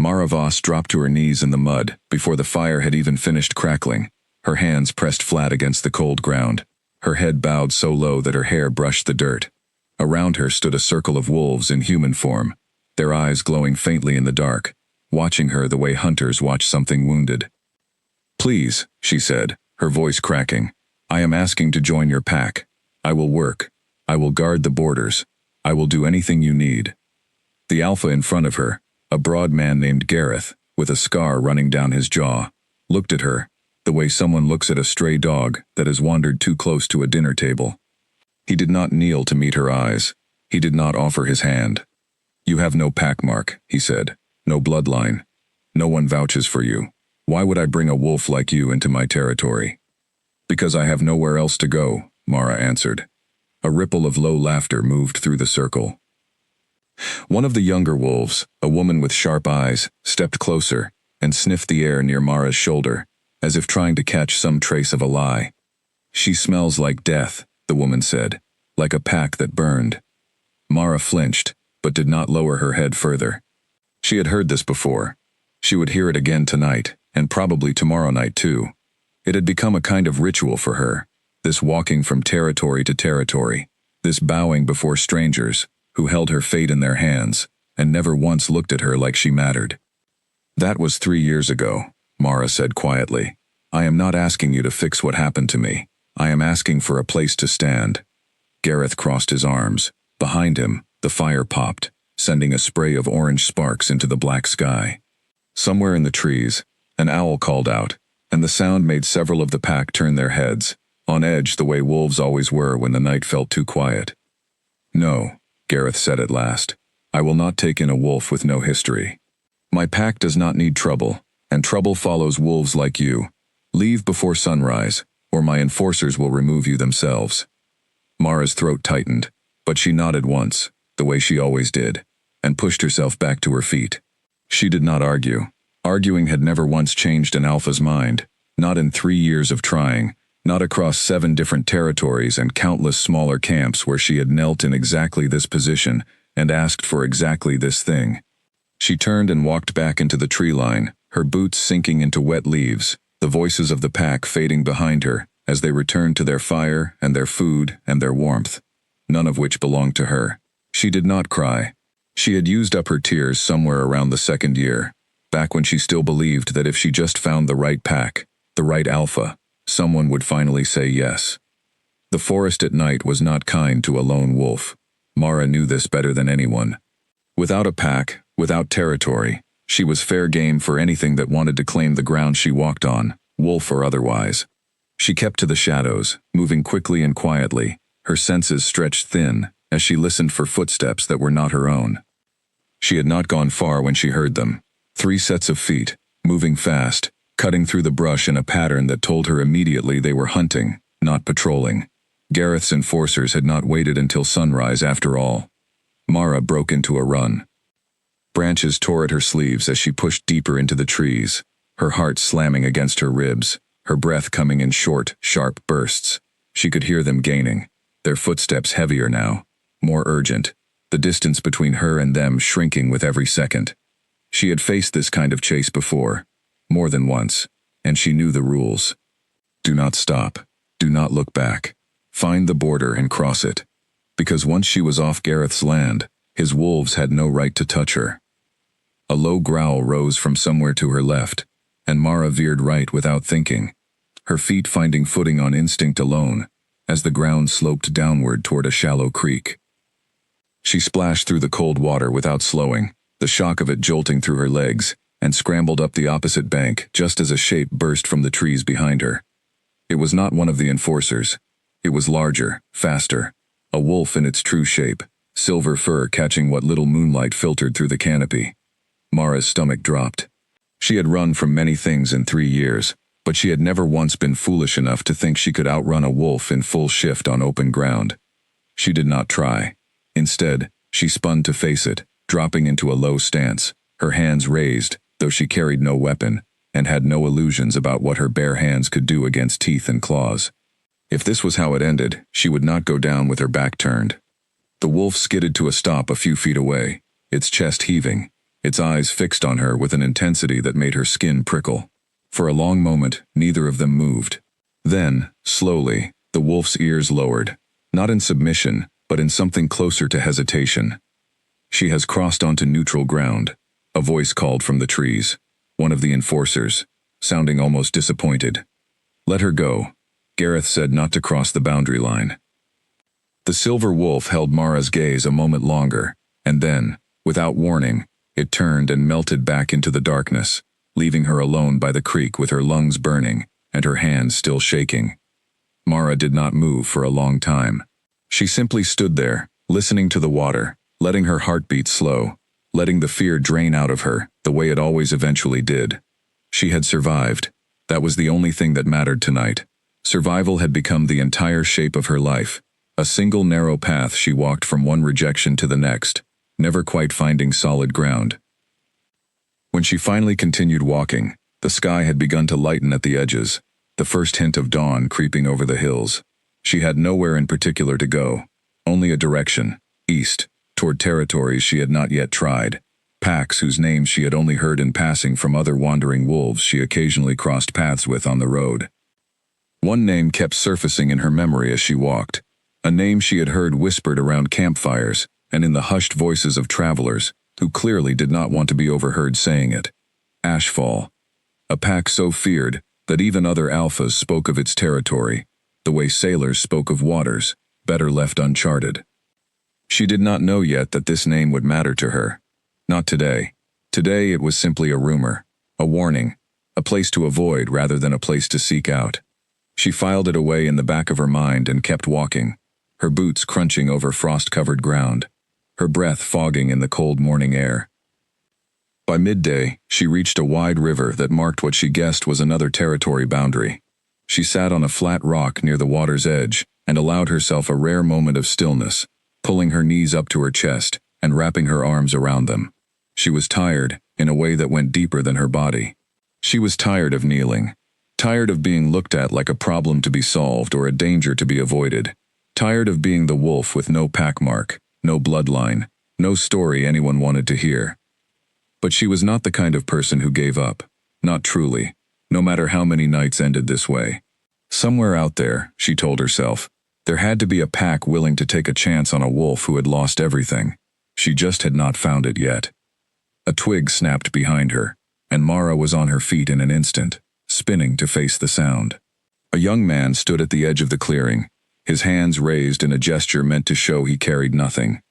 Mara Voss dropped to her knees in the mud before the fire had even finished crackling, her hands pressed flat against the cold ground, her head bowed so low that her hair brushed the dirt. Around her stood a circle of wolves in human form, their eyes glowing faintly in the dark, watching her the way hunters watch something wounded. "Please," she said, her voice cracking, "I am asking to join your pack. I will work. I will guard the borders. I will do anything you need." The alpha in front of her, a broad man named Gareth, with a scar running down his jaw, looked at her, the way someone looks at a stray dog that has wandered too close to a dinner table. He did not kneel to meet her eyes. He did not offer his hand. "You have no pack mark," he said, "no bloodline. No one vouches for you. Why would I bring a wolf like you into my territory?" "Because I have nowhere else to go," Mara answered. A ripple of low laughter moved through the circle. One of the younger wolves, a woman with sharp eyes, stepped closer and sniffed the air near Mara's shoulder, as if trying to catch some trace of a lie. "She smells like death," the woman said, "like a pack that burned." Mara flinched, but did not lower her head further. She had heard this before. She would hear it again tonight, and probably tomorrow night too. It had become a kind of ritual for her, this walking from territory to territory, this bowing before strangers who held her fate in their hands and never once looked at her like she mattered. "That was 3 years ago," Mara said quietly. "I am not asking you to fix what happened to me. I am asking for a place to stand." Gareth crossed his arms. Behind him, the fire popped, sending a spray of orange sparks into the black sky. Somewhere in the trees, an owl called out, and the sound made several of the pack turn their heads, on edge the way wolves always were when the night felt too quiet. "No," Gareth said at last. "I will not take in a wolf with no history. My pack does not need trouble, and trouble follows wolves like you. Leave before sunrise, or my enforcers will remove you themselves." Mara's throat tightened, but she nodded once, the way she always did, and pushed herself back to her feet. She did not argue. Arguing had never once changed an alpha's mind, not in 3 years of trying, not across 7 different territories and countless smaller camps where she had knelt in exactly this position and asked for exactly this thing. She turned and walked back into the tree line, her boots sinking into wet leaves, the voices of the pack fading behind her as they returned to their fire and their food and their warmth, none of which belonged to her. She did not cry. She had used up her tears somewhere around the 2nd year, back when she still believed that if she just found the right pack, the right alpha, someone would finally say yes. The forest at night was not kind to a lone wolf. Mara knew this better than anyone. Without a pack, without territory, she was fair game for anything that wanted to claim the ground she walked on, wolf or otherwise. She kept to the shadows, moving quickly and quietly, her senses stretched thin as she listened for footsteps that were not her own. She had not gone far when she heard them. 3 sets of feet, moving fast, cutting through the brush in a pattern that told her immediately they were hunting, not patrolling. Gareth's enforcers had not waited until sunrise after all. Mara broke into a run. Branches tore at her sleeves as she pushed deeper into the trees, her heart slamming against her ribs, her breath coming in short, sharp bursts. She could hear them gaining, their footsteps heavier now, more urgent, the distance between her and them shrinking with every second. She had faced this kind of chase before, more than once, and she knew the rules. Do not stop. Do not look back. Find the border and cross it. Because once she was off Gareth's land, his wolves had no right to touch her. A low growl rose from somewhere to her left, and Mara veered right without thinking, her feet finding footing on instinct alone, as the ground sloped downward toward a shallow creek. She splashed through the cold water without slowing, the shock of it jolting through her legs, and scrambled up the opposite bank just as a shape burst from the trees behind her. It was not one of the enforcers. It was larger, faster, a wolf in its true shape, silver fur catching what little moonlight filtered through the canopy. Mara's stomach dropped. She had run from many things in 3 years, but she had never once been foolish enough to think she could outrun a wolf in full shift on open ground. She did not try. Instead, she spun to face it, dropping into a low stance, her hands raised, though she carried no weapon, and had no illusions about what her bare hands could do against teeth and claws. If this was how it ended, she would not go down with her back turned. The wolf skidded to a stop a few feet away, its chest heaving, its eyes fixed on her with an intensity that made her skin prickle. For a long moment, neither of them moved. Then, slowly, the wolf's ears lowered, not in submission, but in something closer to hesitation. "She has crossed onto neutral ground," a voice called from the trees, one of the enforcers, sounding almost disappointed. "Let her go," Gareth said, not to cross the boundary line. The silver wolf held Mara's gaze a moment longer, and then, without warning, it turned and melted back into the darkness, leaving her alone by the creek with her lungs burning and her hands still shaking. Mara did not move for a long time. She simply stood there, listening to the water, letting her heartbeat slow, letting the fear drain out of her, the way it always eventually did. She had survived. That was the only thing that mattered tonight. Survival had become the entire shape of her life, a single narrow path she walked from one rejection to the next, never quite finding solid ground. When she finally continued walking, the sky had begun to lighten at the edges, the first hint of dawn creeping over the hills. She had nowhere in particular to go, only a direction, east, toward territories she had not yet tried, packs whose names she had only heard in passing from other wandering wolves she occasionally crossed paths with on the road. One name kept surfacing in her memory as she walked, a name she had heard whispered around campfires and in the hushed voices of travelers who clearly did not want to be overheard saying it. Ashfall. A pack so feared that even other alphas spoke of its territory, the way sailors spoke of waters, better left uncharted. She did not know yet that this name would matter to her. Not today. Today it was simply a rumor, a warning, a place to avoid rather than a place to seek out. She filed it away in the back of her mind and kept walking, her boots crunching over frost-covered ground, her breath fogging in the cold morning air. By midday, she reached a wide river that marked what she guessed was another territory boundary. She sat on a flat rock near the water's edge and allowed herself a rare moment of stillness, pulling her knees up to her chest and wrapping her arms around them. She was tired, in a way that went deeper than her body. She was tired of kneeling, tired of being looked at like a problem to be solved or a danger to be avoided, tired of being the wolf with no pack mark, no bloodline, no story anyone wanted to hear. But she was not the kind of person who gave up, not truly, no matter how many nights ended this way. Somewhere out there, she told herself, there had to be a pack willing to take a chance on a wolf who had lost everything. She just had not found it yet. A twig snapped behind her, and Mara was on her feet in an instant, spinning to face the sound. A young man stood at the edge of the clearing, his hands raised in a gesture meant to show he carried nothing.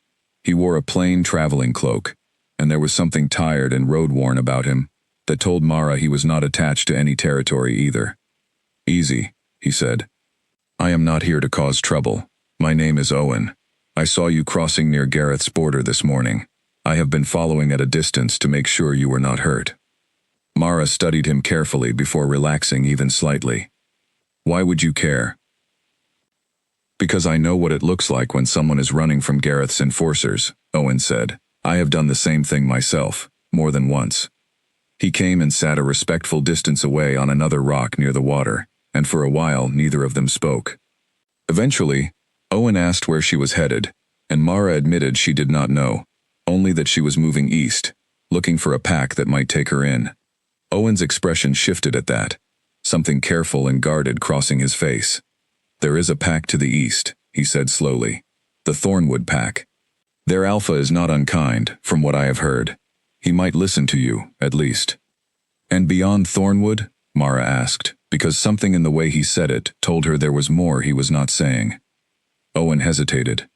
He wore a plain traveling cloak, and there was something tired and road-worn about him that told Mara he was not attached to any territory either. "Easy," he said. "I am not here to cause trouble. My name is Owen. I saw you crossing near Gareth's border this morning. I have been following at a distance to make sure you were not hurt." Mara studied him carefully before relaxing even slightly. "Why would you care?" "Because I know what it looks like when someone is running from Gareth's enforcers," Owen said. "I have done the same thing myself, more than once." He came and sat a respectful distance away on another rock near the water, and for a while neither of them spoke. Eventually, Owen asked where she was headed, and Mara admitted she did not know, only that she was moving east, looking for a pack that might take her in. Owen's expression shifted at that, something careful and guarded crossing his face. "There is a pack to the east," he said slowly. "The Thornwood pack. Their alpha is not unkind, from what I have heard. He might listen to you, at least." "And beyond Thornwood?" Mara asked, because something in the way he said it told her there was more he was not saying. Owen hesitated.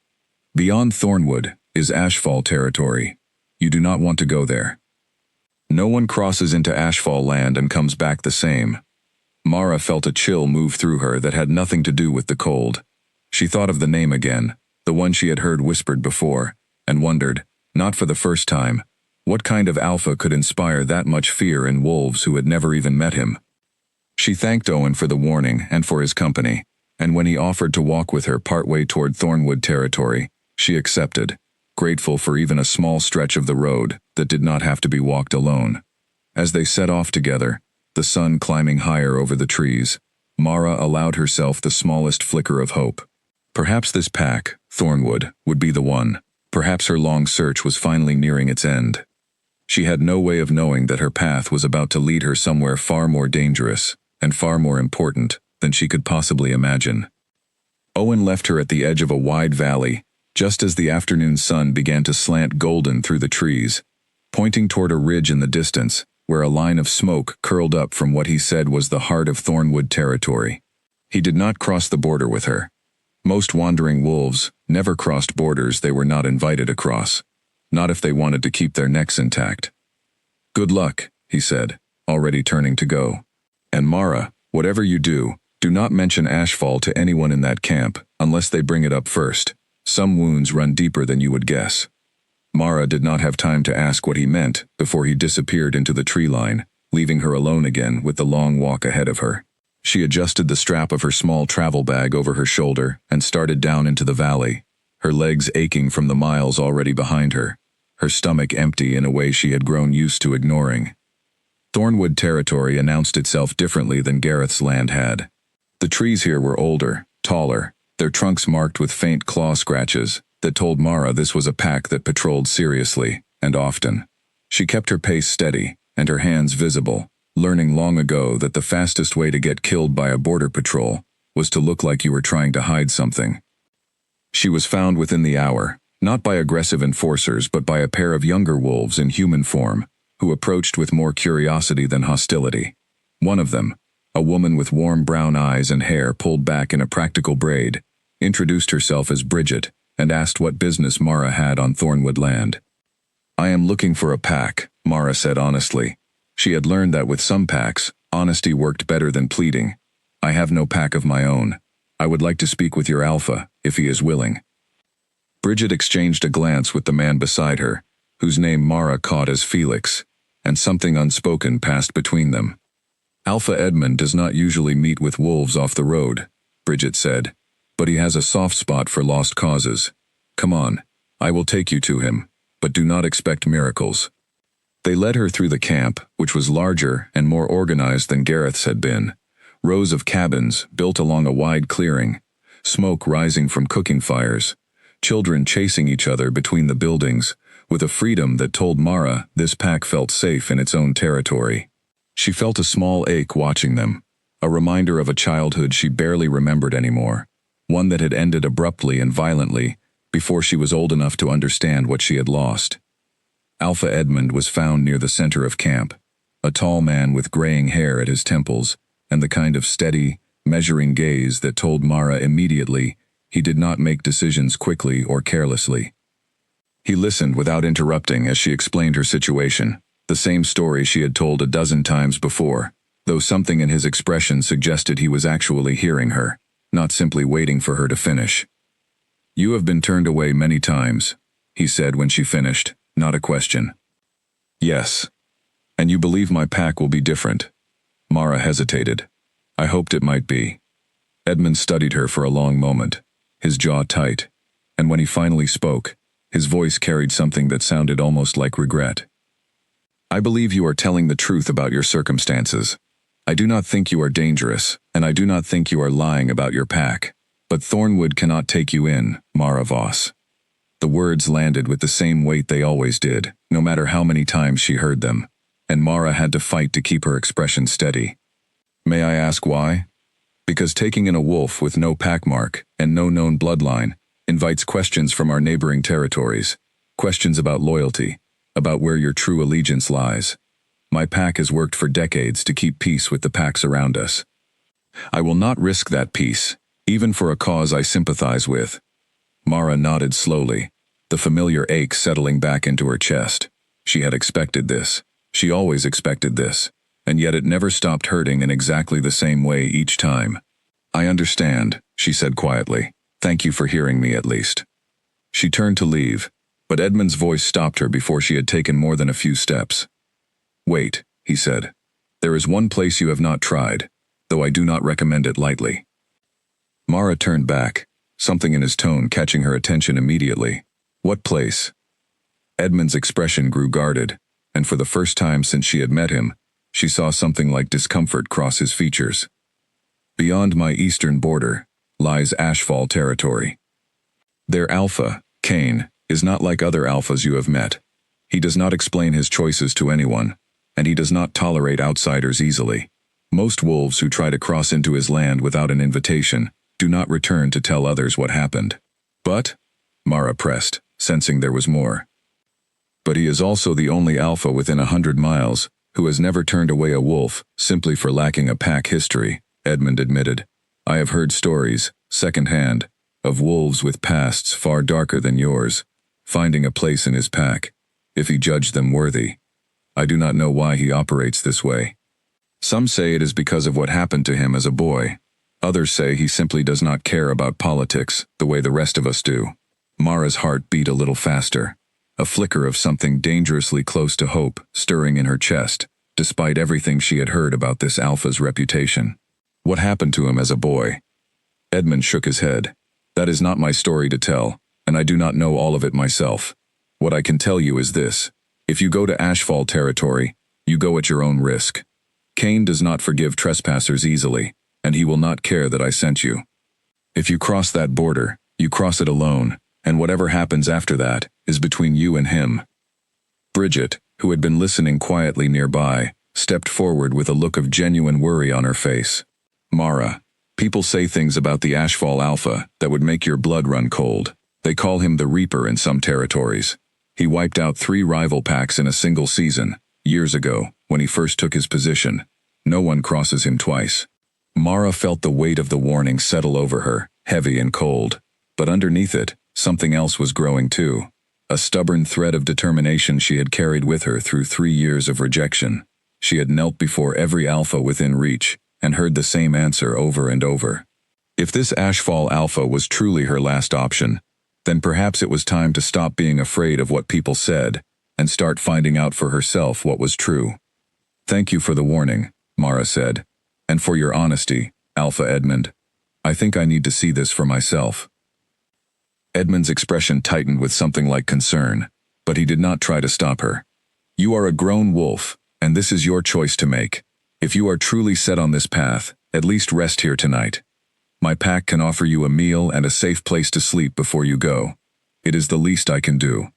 "Beyond Thornwood is Ashfall territory. You do not want to go there. No one crosses into Ashfall land and comes back the same." Mara felt a chill move through her that had nothing to do with the cold. She thought of the name again, the one she had heard whispered before, and wondered, not for the first time, what kind of alpha could inspire that much fear in wolves who had never even met him. She thanked Owen for the warning and for his company, and when he offered to walk with her partway toward Thornwood territory, she accepted, grateful for even a small stretch of the road that did not have to be walked alone. As they set off together, the sun climbing higher over the trees, Mara allowed herself the smallest flicker of hope. Perhaps this pack, Thornwood, would be the one. Perhaps her long search was finally nearing its end. She had no way of knowing that her path was about to lead her somewhere far more dangerous and far more important than she could possibly imagine. Owen left her at the edge of a wide valley, just as the afternoon sun began to slant golden through the trees, pointing toward a ridge in the distance, where a line of smoke curled up from what he said was the heart of Thornwood territory. He did not cross the border with her. Most wandering wolves never crossed borders they were not invited across, not if they wanted to keep their necks intact. "Good luck," he said, already turning to go. "And Mara, whatever you do not mention Ashfall to anyone in that camp unless they bring it up first. Some wounds run deeper than you would guess." Mara did not have time to ask what he meant before he disappeared into the tree line, leaving her alone again with the long walk ahead of her. She adjusted the strap of her small travel bag over her shoulder and started down into the valley, her legs aching from the miles already behind her, her stomach empty in a way she had grown used to ignoring. Thornwood territory announced itself differently than Gareth's land had. The trees here were older, taller, their trunks marked with faint claw scratches that told Mara this was a pack that patrolled seriously and often. She kept her pace steady and her hands visible, learning long ago that the fastest way to get killed by a border patrol was to look like you were trying to hide something. She was found within the hour, not by aggressive enforcers but by a pair of younger wolves in human form, who approached with more curiosity than hostility. One of them, a woman with warm brown eyes and hair pulled back in a practical braid, introduced herself as Bridget and asked what business Mara had on Thornwood land. "I am looking for a pack," Mara said honestly. She had learned that with some packs, honesty worked better than pleading. "I have no pack of my own. I would like to speak with your alpha, if he is willing." Bridget exchanged a glance with the man beside her, whose name Mara caught as Felix, and something unspoken passed between them. "Alpha Edmund does not usually meet with wolves off the road," Bridget said, "but he has a soft spot for lost causes. Come on, I will take you to him, but do not expect miracles." They led her through the camp, which was larger and more organized than Gareth's had been. Rows of cabins built along a wide clearing, smoke rising from cooking fires, children chasing each other between the buildings, with a freedom that told Mara this pack felt safe in its own territory. She felt a small ache watching them, a reminder of a childhood she barely remembered anymore, one that had ended abruptly and violently before she was old enough to understand what she had lost. Alpha Edmund was found near the center of camp, a tall man with graying hair at his temples and the kind of steady, measuring gaze that told Mara immediately he did not make decisions quickly or carelessly. He listened without interrupting as she explained her situation, the same story she had told a dozen times before, though something in his expression suggested he was actually hearing her, not simply waiting for her to finish. "You have been turned away many times," he said when she finished, not a question. "Yes. And you believe my pack will be different?" Mara hesitated. "I hoped it might be." Edmund studied her for a long moment, his jaw tight, and when he finally spoke, his voice carried something that sounded almost like regret. "I believe you are telling the truth about your circumstances. I do not think you are dangerous, and I do not think you are lying about your pack. But Thornwood cannot take you in, Mara Voss." The words landed with the same weight they always did, no matter how many times she heard them, and Mara had to fight to keep her expression steady. "May I ask why?" "Because taking in a wolf with no pack mark and no known bloodline invites questions from our neighboring territories, questions about loyalty, about where your true allegiance lies. My pack has worked for decades to keep peace with the packs around us. I will not risk that peace, even for a cause I sympathize with." Mara nodded slowly, the familiar ache settling back into her chest. She had expected this. She always expected this, and yet it never stopped hurting in exactly the same way each time. "I understand," she said quietly. "Thank you for hearing me at least." She turned to leave, but Edmund's voice stopped her before she had taken more than a few steps. "Wait," he said. "There is one place you have not tried, though I do not recommend it lightly." Mara turned back, something in his tone catching her attention immediately. "What place?" Edmund's expression grew guarded, and for the first time since she had met him, she saw something like discomfort cross his features. "Beyond my eastern border lies Ashfall territory. Their alpha, Cain, is not like other alphas you have met. He does not explain his choices to anyone, and he does not tolerate outsiders easily. Most wolves who try to cross into his land without an invitation do not return to tell others what happened. But, Mara pressed, sensing there was more. But he is also the only alpha within 100 miles who has never turned away a wolf simply for lacking a pack history, Edmund admitted. I have heard stories, secondhand, of wolves with pasts far darker than yours, finding a place in his pack, if he judged them worthy. I do not know why he operates this way. Some say it is because of what happened to him as a boy. Others say he simply does not care about politics the way the rest of us do. Mara's heart beat a little faster, a flicker of something dangerously close to hope stirring in her chest, despite everything she had heard about this alpha's reputation. What happened to him as a boy? Edmund shook his head. That is not my story to tell, and I do not know all of it myself. What I can tell you is this. If you go to Ashfall territory, you go at your own risk. Cain does not forgive trespassers easily, and he will not care that I sent you. If you cross that border, you cross it alone, and whatever happens after that is between you and him. Bridget, who had been listening quietly nearby, stepped forward with a look of genuine worry on her face. Mara, people say things about the Ashfall Alpha that would make your blood run cold. They call him the Reaper in some territories. He wiped out 3 rival packs in a single season, years ago, when he first took his position. No one crosses him twice. Mara felt the weight of the warning settle over her, heavy and cold. But underneath it, something else was growing too. A stubborn thread of determination she had carried with her through 3 years of rejection. She had knelt before every alpha within reach, and heard the same answer over and over. If this Ashfall Alpha was truly her last option, then perhaps it was time to stop being afraid of what people said, and start finding out for herself what was true. Thank you for the warning, Mara said, and for your honesty, Alpha Edmund. I think I need to see this for myself. Edmund's expression tightened with something like concern, but he did not try to stop her. You are a grown wolf, and this is your choice to make. If you are truly set on this path, at least rest here tonight. My pack can offer you a meal and a safe place to sleep before you go. It is the least I can do.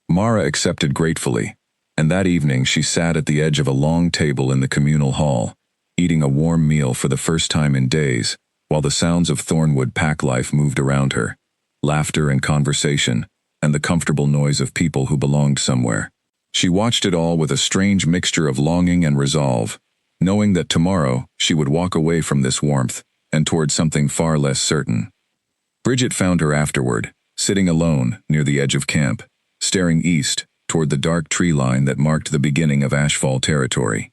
Mara accepted gratefully, and that evening she sat at the edge of a long table in the communal hall, eating a warm meal for the first time in days, while the sounds of Thornwood pack life moved around her, laughter and conversation, and the comfortable noise of people who belonged somewhere. She watched it all with a strange mixture of longing and resolve, knowing that tomorrow she would walk away from this warmth and toward something far less certain. Bridget found her afterward, sitting alone near the edge of camp, staring east toward the dark tree line that marked the beginning of Ashfall territory.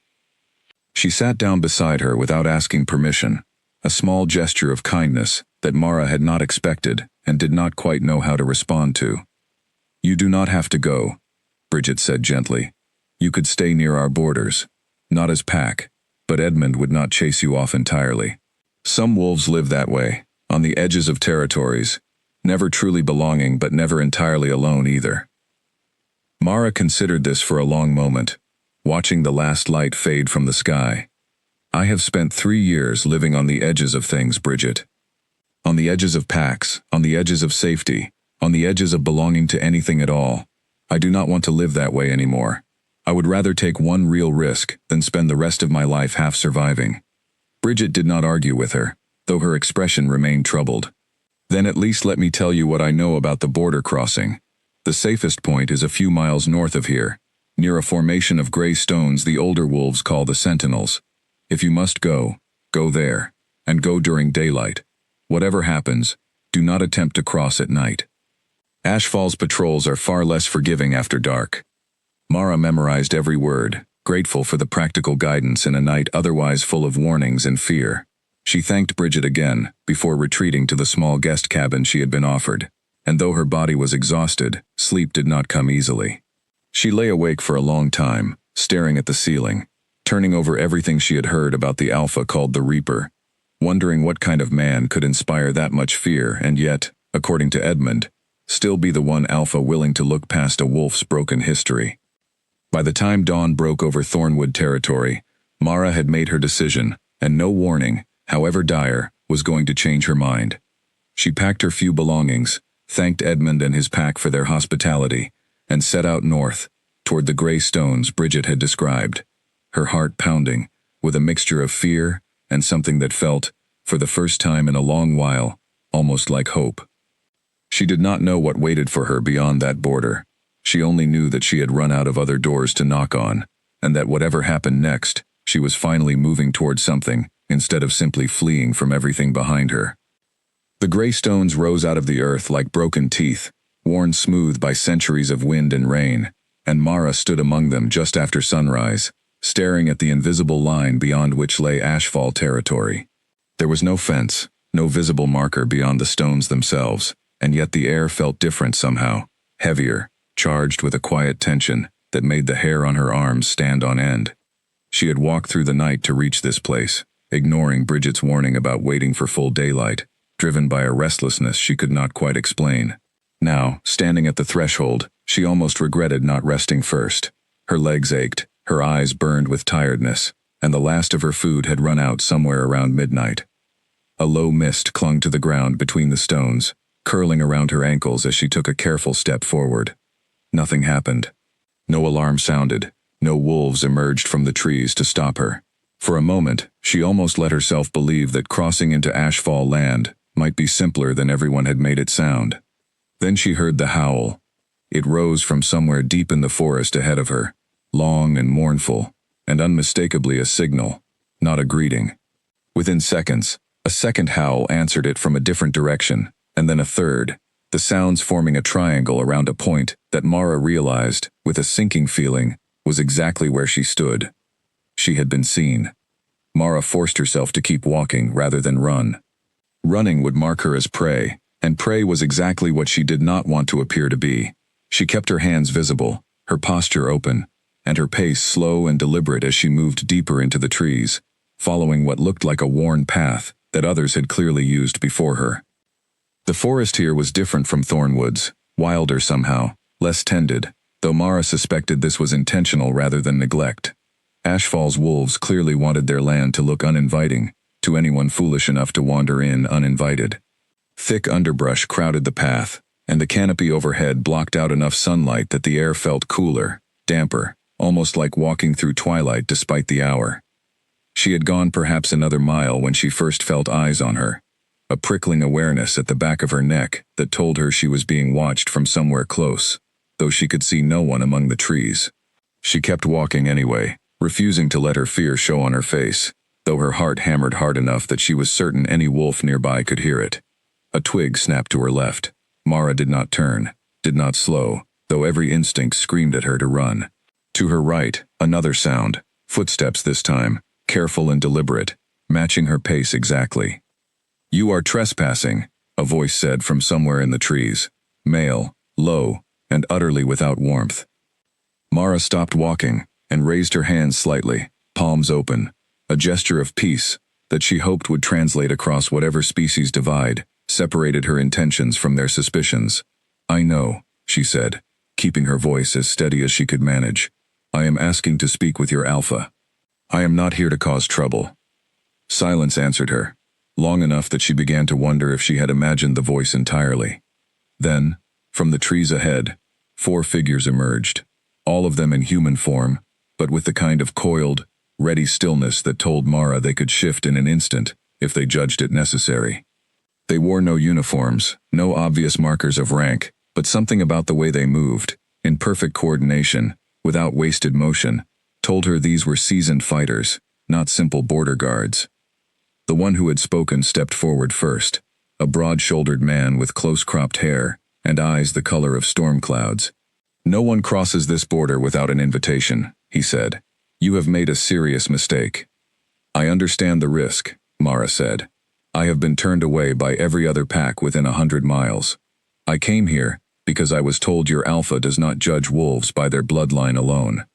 She sat down beside her without asking permission, a small gesture of kindness that Mara had not expected and did not quite know how to respond to. You do not have to go, Bridget said gently. You could stay near our borders, not as pack, but Edmund would not chase you off entirely. Some wolves live that way, on the edges of territories, never truly belonging but never entirely alone either. Mara considered this for a long moment, watching the last light fade from the sky. I have spent 3 years living on the edges of things, Bridget. On the edges of packs, on the edges of safety, on the edges of belonging to anything at all. I do not want to live that way anymore. I would rather take one real risk than spend the rest of my life half surviving. Bridget did not argue with her, though her expression remained troubled. Then at least let me tell you what I know about the border crossing. The safest point is a few miles north of here, near a formation of gray stones the older wolves call the Sentinels. If you must go, go there, and go during daylight. Whatever happens, do not attempt to cross at night. Ashfall's patrols are far less forgiving after dark. Mara memorized every word, grateful for the practical guidance in a night otherwise full of warnings and fear. She thanked Bridget again, before retreating to the small guest cabin she had been offered, and though her body was exhausted, sleep did not come easily. She lay awake for a long time, staring at the ceiling, turning over everything she had heard about the Alpha called the Reaper, wondering what kind of man could inspire that much fear and yet, according to Edmund, still be the one Alpha willing to look past a wolf's broken history. By the time dawn broke over Thornwood territory, Mara had made her decision, and no warning, however dire, was going to change her mind. She packed her few belongings, thanked Edmund and his pack for their hospitality, and set out north, toward the gray stones Bridget had described, her heart pounding, with a mixture of fear and something that felt, for the first time in a long while, almost like hope. She did not know what waited for her beyond that border. She only knew that she had run out of other doors to knock on, and that whatever happened next, she was finally moving toward something, instead of simply fleeing from everything behind her. The gray stones rose out of the earth like broken teeth, worn smooth by centuries of wind and rain, and Mara stood among them just after sunrise, staring at the invisible line beyond which lay Ashfall territory. There was no fence, no visible marker beyond the stones themselves, and yet the air felt different somehow, heavier, charged with a quiet tension that made the hair on her arms stand on end. She had walked through the night to reach this place, ignoring Bridget's warning about waiting for full daylight, driven by a restlessness she could not quite explain. Now, standing at the threshold, she almost regretted not resting first. Her legs ached, her eyes burned with tiredness, and the last of her food had run out somewhere around midnight. A low mist clung to the ground between the stones, curling around her ankles as she took a careful step forward. Nothing happened. No alarm sounded. No wolves emerged from the trees to stop her. For a moment, she almost let herself believe that crossing into Ashfall land might be simpler than everyone had made it sound. Then she heard the howl. It rose from somewhere deep in the forest ahead of her, long and mournful, and unmistakably a signal, not a greeting. Within seconds, a second howl answered it from a different direction, and then a third, the sounds forming a triangle around a point that Mara realized, with a sinking feeling, was exactly where she stood. She had been seen. Mara forced herself to keep walking rather than run. Running would mark her as prey, and prey was exactly what she did not want to appear to be. She kept her hands visible, her posture open, and her pace slow and deliberate as she moved deeper into the trees, following what looked like a worn path that others had clearly used before her. The forest here was different from Thornwood's, wilder somehow, less tended, though Mara suspected this was intentional rather than neglect. Ashfall's wolves clearly wanted their land to look uninviting to anyone foolish enough to wander in uninvited. Thick underbrush crowded the path, and the canopy overhead blocked out enough sunlight that the air felt cooler, damper, almost like walking through twilight despite the hour. She had gone perhaps another mile when she first felt eyes on her, a prickling awareness at the back of her neck that told her she was being watched from somewhere close, though she could see no one among the trees. She kept walking anyway, refusing to let her fear show on her face, though her heart hammered hard enough that she was certain any wolf nearby could hear it. A twig snapped to her left. Mara did not turn, did not slow, though every instinct screamed at her to run. To her right, another sound, footsteps this time, careful and deliberate, matching her pace exactly. "You are trespassing," a voice said from somewhere in the trees, male, low, and utterly without warmth. Mara stopped walking and raised her hands slightly, palms open, a gesture of peace that she hoped would translate across whatever species divide separated her intentions from their suspicions. "I know," she said, keeping her voice as steady as she could manage. "I am asking to speak with your alpha. I am not here to cause trouble." Silence answered her, long enough that she began to wonder if she had imagined the voice entirely. Then, from the trees ahead, 4 figures emerged, all of them in human form, but with the kind of coiled, ready stillness that told Mara they could shift in an instant if they judged it necessary. They wore no uniforms, no obvious markers of rank, but something about the way they moved, in perfect coordination, without wasted motion, told her these were seasoned fighters, not simple border guards. The one who had spoken stepped forward first, a broad-shouldered man with close-cropped hair and eyes the color of storm clouds. "No one crosses this border without an invitation," he said. "You have made a serious mistake." "I understand the risk," Mara said. "I have been turned away by every other pack within 100 miles. I came here because I was told your alpha does not judge wolves by their bloodline alone.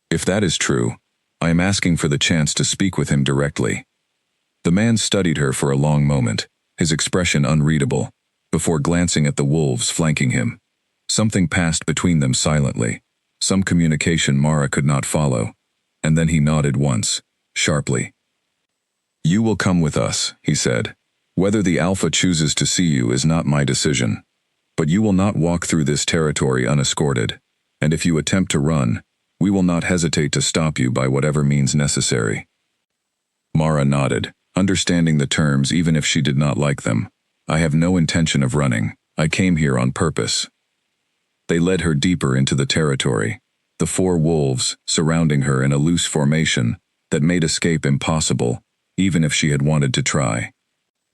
If that is true, I am asking for the chance to speak with him directly." The man studied her for a long moment, his expression unreadable, before glancing at the wolves flanking him. Something passed between them silently, some communication Mara could not follow, and then he nodded once, sharply. "You will come with us," he said. "Whether the alpha chooses to see you is not my decision." But you will not walk through this territory unescorted, and if you attempt to run, we will not hesitate to stop you by whatever means necessary." Mara nodded, understanding the terms even if she did not like them. "I have no intention of running. I came here on purpose." They led her deeper into the territory, the 4 wolves surrounding her in a loose formation that made escape impossible, even if she had wanted to try.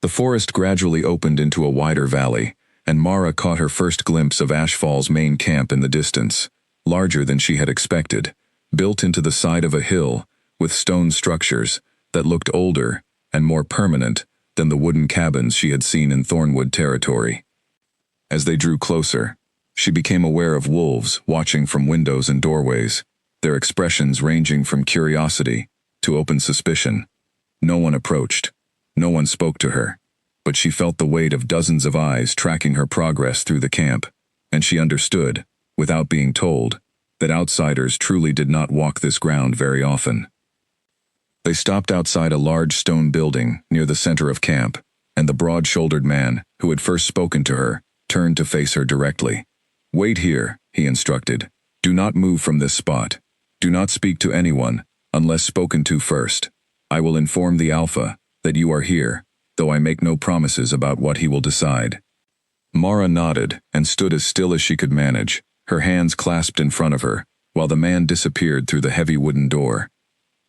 The forest gradually opened into a wider valley, and Mara caught her first glimpse of Ashfall's main camp in the distance, larger than she had expected, built into the side of a hill, with stone structures that looked older and more permanent than the wooden cabins she had seen in Thornwood territory. As they drew closer, she became aware of wolves watching from windows and doorways, their expressions ranging from curiosity to open suspicion. No one approached. No one spoke to her, but she felt the weight of dozens of eyes tracking her progress through the camp, and she understood, without being told, that outsiders truly did not walk this ground very often. They stopped outside a large stone building near the center of camp, and the broad-shouldered man, who had first spoken to her, turned to face her directly. "Wait here," he instructed. "Do not move from this spot. Do not speak to anyone, unless spoken to first. I will inform the Alpha that you are here, though I make no promises about what he will decide." Mara nodded and stood as still as she could manage, her hands clasped in front of her, while the man disappeared through the heavy wooden door.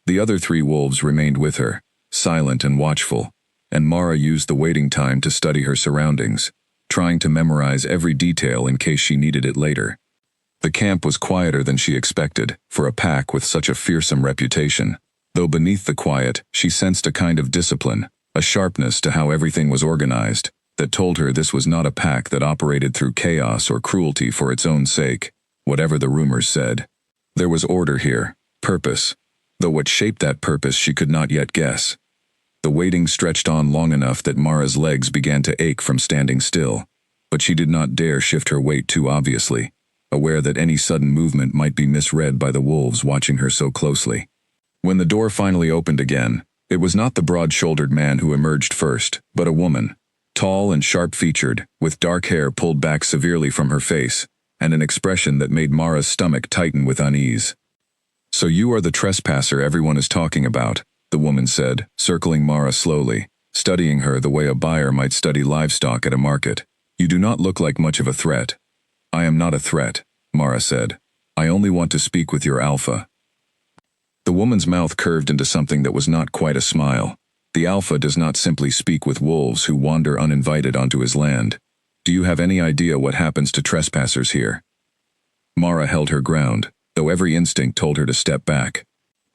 The other 3 wolves remained with her, silent and watchful, and Mara used the waiting time to study her surroundings, trying to memorize every detail in case she needed it later. The camp was quieter than she expected, for a pack with such a fearsome reputation, though beneath the quiet she sensed a kind of discipline, a sharpness to how everything was organized, that told her this was not a pack that operated through chaos or cruelty for its own sake, whatever the rumors said. There was order here, purpose, though what shaped that purpose she could not yet guess. The waiting stretched on long enough that Mara's legs began to ache from standing still, but she did not dare shift her weight too obviously, aware that any sudden movement might be misread by the wolves watching her so closely. When the door finally opened again, it was not the broad-shouldered man who emerged first, but a woman, tall and sharp-featured, with dark hair pulled back severely from her face, and an expression that made Mara's stomach tighten with unease. "So you are the trespasser everyone is talking about," the woman said, circling Mara slowly, studying her the way a buyer might study livestock at a market. "You do not look like much of a threat." "I am not a threat," Mara said. "I only want to speak with your Alpha." The woman's mouth curved into something that was not quite a smile. "The Alpha does not simply speak with wolves who wander uninvited onto his land. Do you have any idea what happens to trespassers here?" Mara held her ground, though every instinct told her to step back.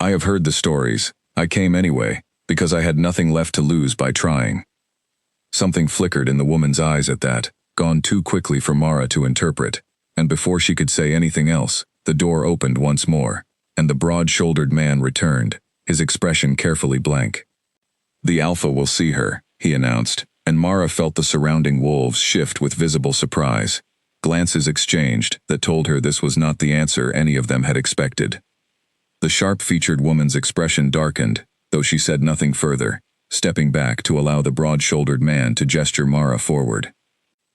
"I have heard the stories. I came anyway, because I had nothing left to lose by trying." Something flickered in the woman's eyes at that, gone too quickly for Mara to interpret, and before she could say anything else, the door opened once more, and the broad-shouldered man returned, his expression carefully blank. "The Alpha will see her," he announced, and Mara felt the surrounding wolves shift with visible surprise. Glances exchanged that told her this was not the answer any of them had expected. The sharp-featured woman's expression darkened, though she said nothing further, stepping back to allow the broad-shouldered man to gesture Mara forward.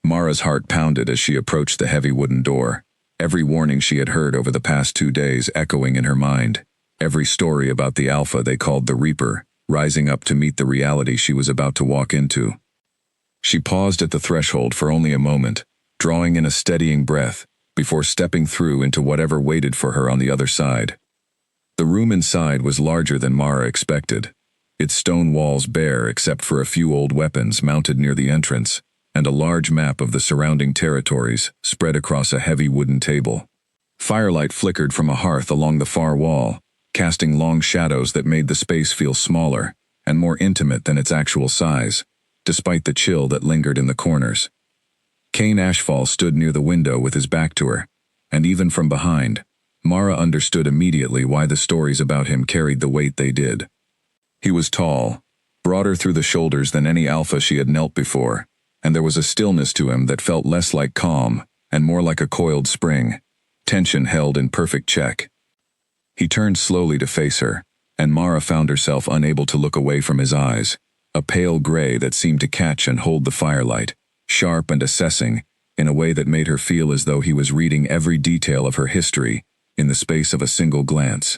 Mara's heart pounded as she approached the heavy wooden door, every warning she had heard over the past 2 days echoing in her mind, every story about the Alpha they called the Reaper, rising up to meet the reality she was about to walk into. She paused at the threshold for only a moment, drawing in a steadying breath, before stepping through into whatever waited for her on the other side. The room inside was larger than Mara expected, its stone walls bare except for a few old weapons mounted near the entrance, and a large map of the surrounding territories spread across a heavy wooden table. Firelight flickered from a hearth along the far wall, casting long shadows that made the space feel smaller and more intimate than its actual size, despite the chill that lingered in the corners. Cain Ashfall stood near the window with his back to her, and even from behind, Mara understood immediately why the stories about him carried the weight they did. He was tall, broader through the shoulders than any Alpha she had knelt before, and there was a stillness to him that felt less like calm and more like a coiled spring, tension held in perfect check. He turned slowly to face her, and Mara found herself unable to look away from his eyes, a pale gray that seemed to catch and hold the firelight, sharp and assessing, in a way that made her feel as though he was reading every detail of her history in the space of a single glance.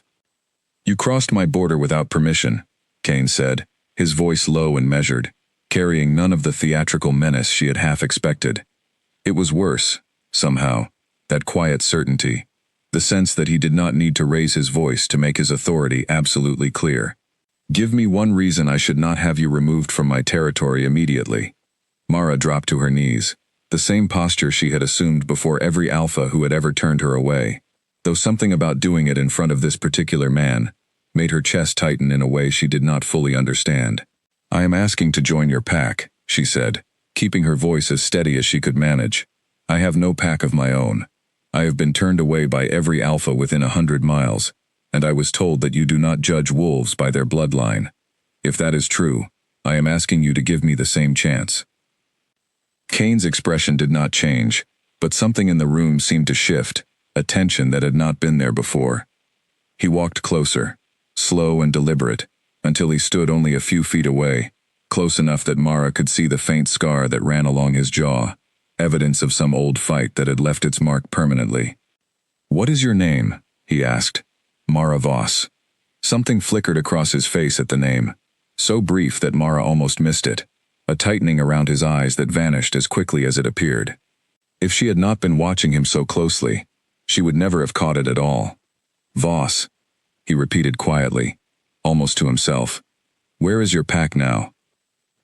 "You crossed my border without permission," Kane said, his voice low and measured, carrying none of the theatrical menace she had half expected. It was worse, somehow, that quiet certainty, the sense that he did not need to raise his voice to make his authority absolutely clear. "Give me one reason I should not have you removed from my territory immediately." Mara dropped to her knees, the same posture she had assumed before every alpha who had ever turned her away, though something about doing it in front of this particular man made her chest tighten in a way she did not fully understand. "I am asking to join your pack," she said, keeping her voice as steady as she could manage. "I have no pack of my own. I have been turned away by every alpha within 100 miles, and I was told that you do not judge wolves by their bloodline. If that is true, I am asking you to give me the same chance." Kane's expression did not change, but something in the room seemed to shift, a tension that had not been there before. He walked closer, slow and deliberate, until he stood only a few feet away, close enough that Mara could see the faint scar that ran along his jaw, evidence of some old fight that had left its mark permanently. "What is your name?" he asked. "Mara Voss." Something flickered across his face at the name, so brief that Mara almost missed it, a tightening around his eyes that vanished as quickly as it appeared. If she had not been watching him so closely, she would never have caught it at all. "Voss," he repeated quietly, almost to himself. "Where is your pack now?"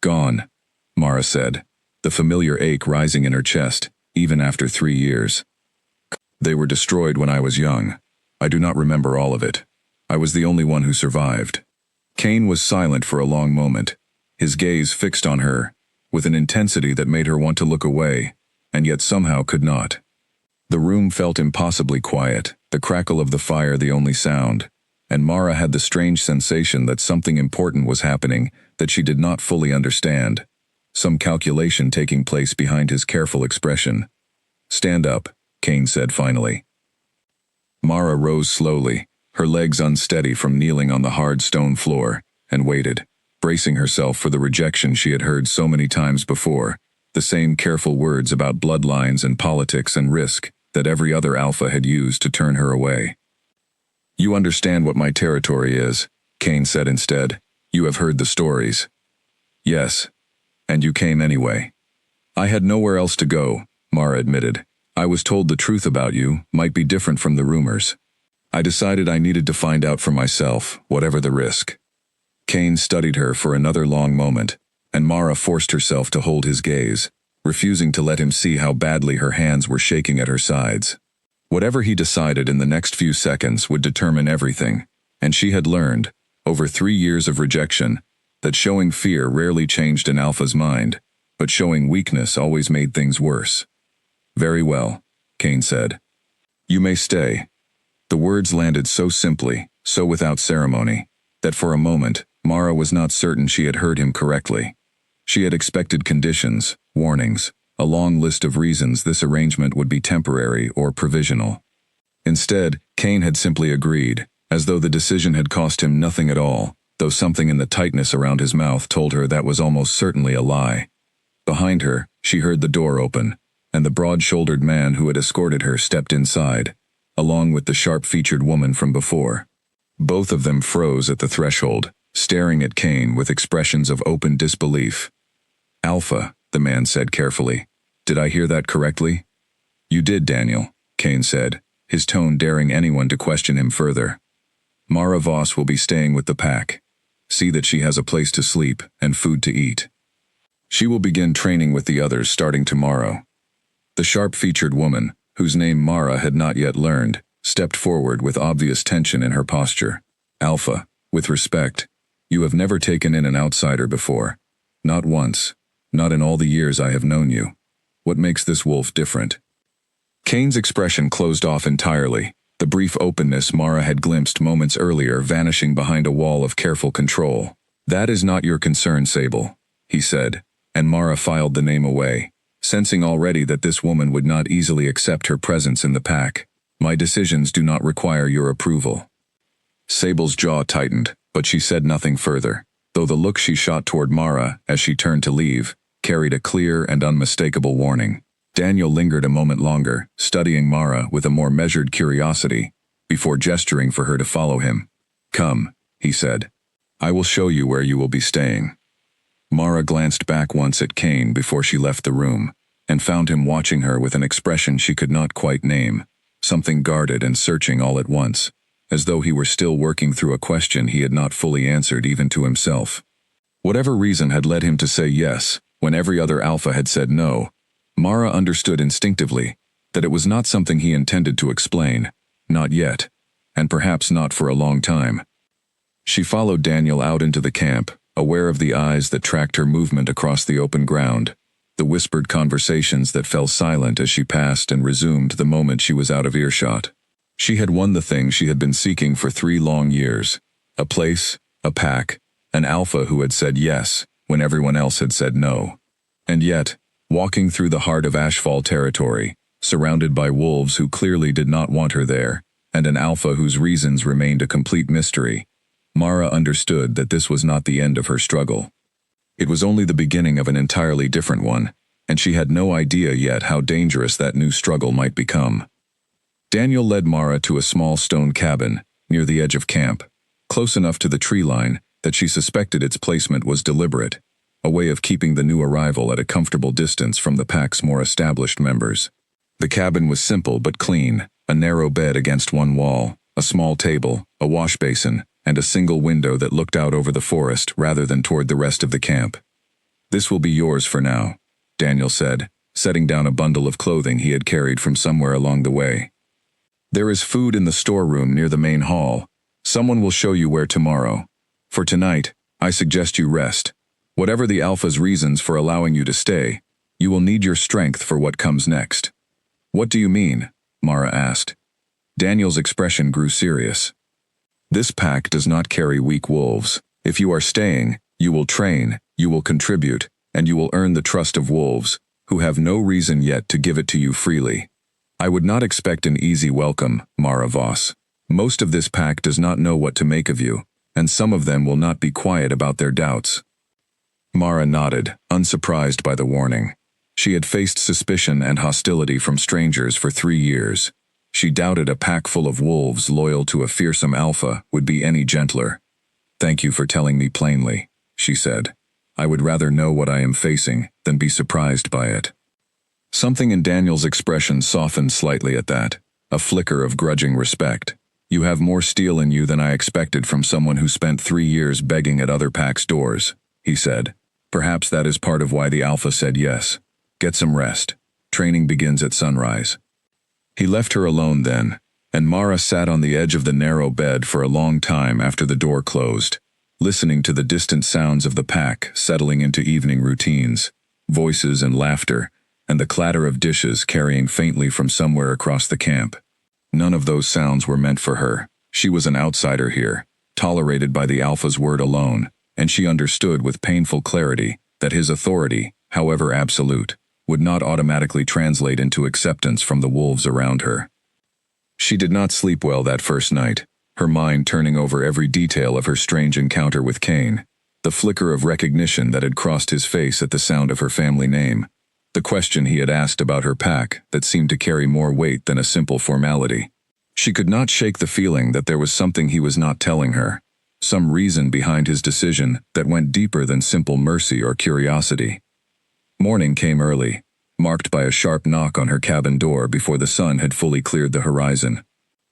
"Gone," Mara said, the familiar ache rising in her chest, even after 3 years. "They were destroyed when I was young. I do not remember all of it. I was the only one who survived." Kane was silent for a long moment, his gaze fixed on her, with an intensity that made her want to look away, and yet somehow could not. The room felt impossibly quiet, the crackle of the fire the only sound, and Mara had the strange sensation that something important was happening that she did not fully understand, some calculation taking place behind his careful expression. "Stand up," Kane said finally. Mara rose slowly, her legs unsteady from kneeling on the hard stone floor, and waited, bracing herself for the rejection she had heard so many times before, the same careful words about bloodlines and politics and risk that every other alpha had used to turn her away. "You understand what my territory is," Kane said instead. "You have heard the stories." "Yes. And you came anyway." "I had nowhere else to go," Mara admitted. "I was told the truth about you might be different from the rumors. I decided I needed to find out for myself, whatever the risk." Kane studied her for another long moment, and Mara forced herself to hold his gaze, refusing to let him see how badly her hands were shaking at her sides. Whatever he decided in the next few seconds would determine everything, and she had learned, over 3 years of rejection, that showing fear rarely changed an alpha's mind, but showing weakness always made things worse. "Very well," Kane said. "You may stay." The words landed so simply, so without ceremony, that for a moment, Mara was not certain she had heard him correctly. She had expected conditions, warnings, a long list of reasons this arrangement would be temporary or provisional. Instead, Kane had simply agreed, as though the decision had cost him nothing at all, though something in the tightness around his mouth told her that was almost certainly a lie. Behind her, she heard the door open, and the broad-shouldered man who had escorted her stepped inside, along with the sharp-featured woman from before. Both of them froze at the threshold, staring at Kane with expressions of open disbelief. "Alpha," the man said carefully. "Did I hear that correctly?" "You did, Daniel," Kane said, his tone daring anyone to question him further. "Mara Voss will be staying with the pack. See that she has a place to sleep and food to eat. She will begin training with the others starting tomorrow." The sharp-featured woman, whose name Mara had not yet learned, stepped forward with obvious tension in her posture. "Alpha, with respect, you have never taken in an outsider before. Not once. Not in all the years I have known you. What makes this wolf different?" Kane's expression closed off entirely, the brief openness Mara had glimpsed moments earlier vanishing behind a wall of careful control. "That is not your concern, Sable," he said, and Mara filed the name away, sensing already that this woman would not easily accept her presence in the pack. "My decisions do not require your approval." Sable's jaw tightened, but she said nothing further, though the look she shot toward Mara as she turned to leave carried a clear and unmistakable warning. Daniel lingered a moment longer, studying Mara with a more measured curiosity, before gesturing for her to follow him. "Come," he said. "I will show you where you will be staying." Mara glanced back once at Kane before she left the room, and found him watching her with an expression she could not quite name, something guarded and searching all at once, as though he were still working through a question he had not fully answered even to himself. Whatever reason had led him to say yes, when every other alpha had said no, Mara understood instinctively that it was not something he intended to explain, not yet, and perhaps not for a long time. She followed Daniel out into the camp, aware of the eyes that tracked her movement across the open ground, the whispered conversations that fell silent as she passed and resumed the moment she was out of earshot. She had won the thing she had been seeking for 3 long years: a place, a pack, an alpha who had said yes when everyone else had said no. And yet, walking through the heart of Ashfall territory, surrounded by wolves who clearly did not want her there, and an alpha whose reasons remained a complete mystery, Mara understood that this was not the end of her struggle. It was only the beginning of an entirely different one, and she had no idea yet how dangerous that new struggle might become. Daniel led Mara to a small stone cabin, near the edge of camp, close enough to the tree line that she suspected its placement was deliberate, a way of keeping the new arrival at a comfortable distance from the pack's more established members. The cabin was simple but clean, a narrow bed against one wall, a small table, a wash basin, and a single window that looked out over the forest rather than toward the rest of the camp. "This will be yours for now," Daniel said, setting down a bundle of clothing he had carried from somewhere along the way. "There is food in the storeroom near the main hall. Someone will show you where tomorrow. For tonight, I suggest you rest. Whatever the Alpha's reasons for allowing you to stay, you will need your strength for what comes next." "What do you mean?" Mara asked. Daniel's expression grew serious. "This pack does not carry weak wolves. If you are staying, you will train, you will contribute, and you will earn the trust of wolves, who have no reason yet to give it to you freely. I would not expect an easy welcome, Mara Voss. Most of this pack does not know what to make of you, and some of them will not be quiet about their doubts." Mara nodded, unsurprised by the warning. She had faced suspicion and hostility from strangers for 3 years. She doubted a pack full of wolves loyal to a fearsome alpha would be any gentler. "Thank you for telling me plainly," she said. "I would rather know what I am facing than be surprised by it." Something in Daniel's expression softened slightly at that, a flicker of grudging respect. "You have more steel in you than I expected from someone who spent 3 years begging at other packs' doors," he said. "Perhaps that is part of why the Alpha said yes. Get some rest. Training begins at sunrise." He left her alone then, and Mara sat on the edge of the narrow bed for a long time after the door closed, listening to the distant sounds of the pack settling into evening routines, voices and laughter, and the clatter of dishes carrying faintly from somewhere across the camp. None of those sounds were meant for her. She was an outsider here, tolerated by the Alpha's word alone, and she understood with painful clarity that his authority, however absolute, would not automatically translate into acceptance from the wolves around her. She did not sleep well that first night, her mind turning over every detail of her strange encounter with Kane, the flicker of recognition that had crossed his face at the sound of her family name, the question he had asked about her pack that seemed to carry more weight than a simple formality. She could not shake the feeling that there was something he was not telling her, some reason behind his decision that went deeper than simple mercy or curiosity. Morning came early, marked by a sharp knock on her cabin door before the sun had fully cleared the horizon.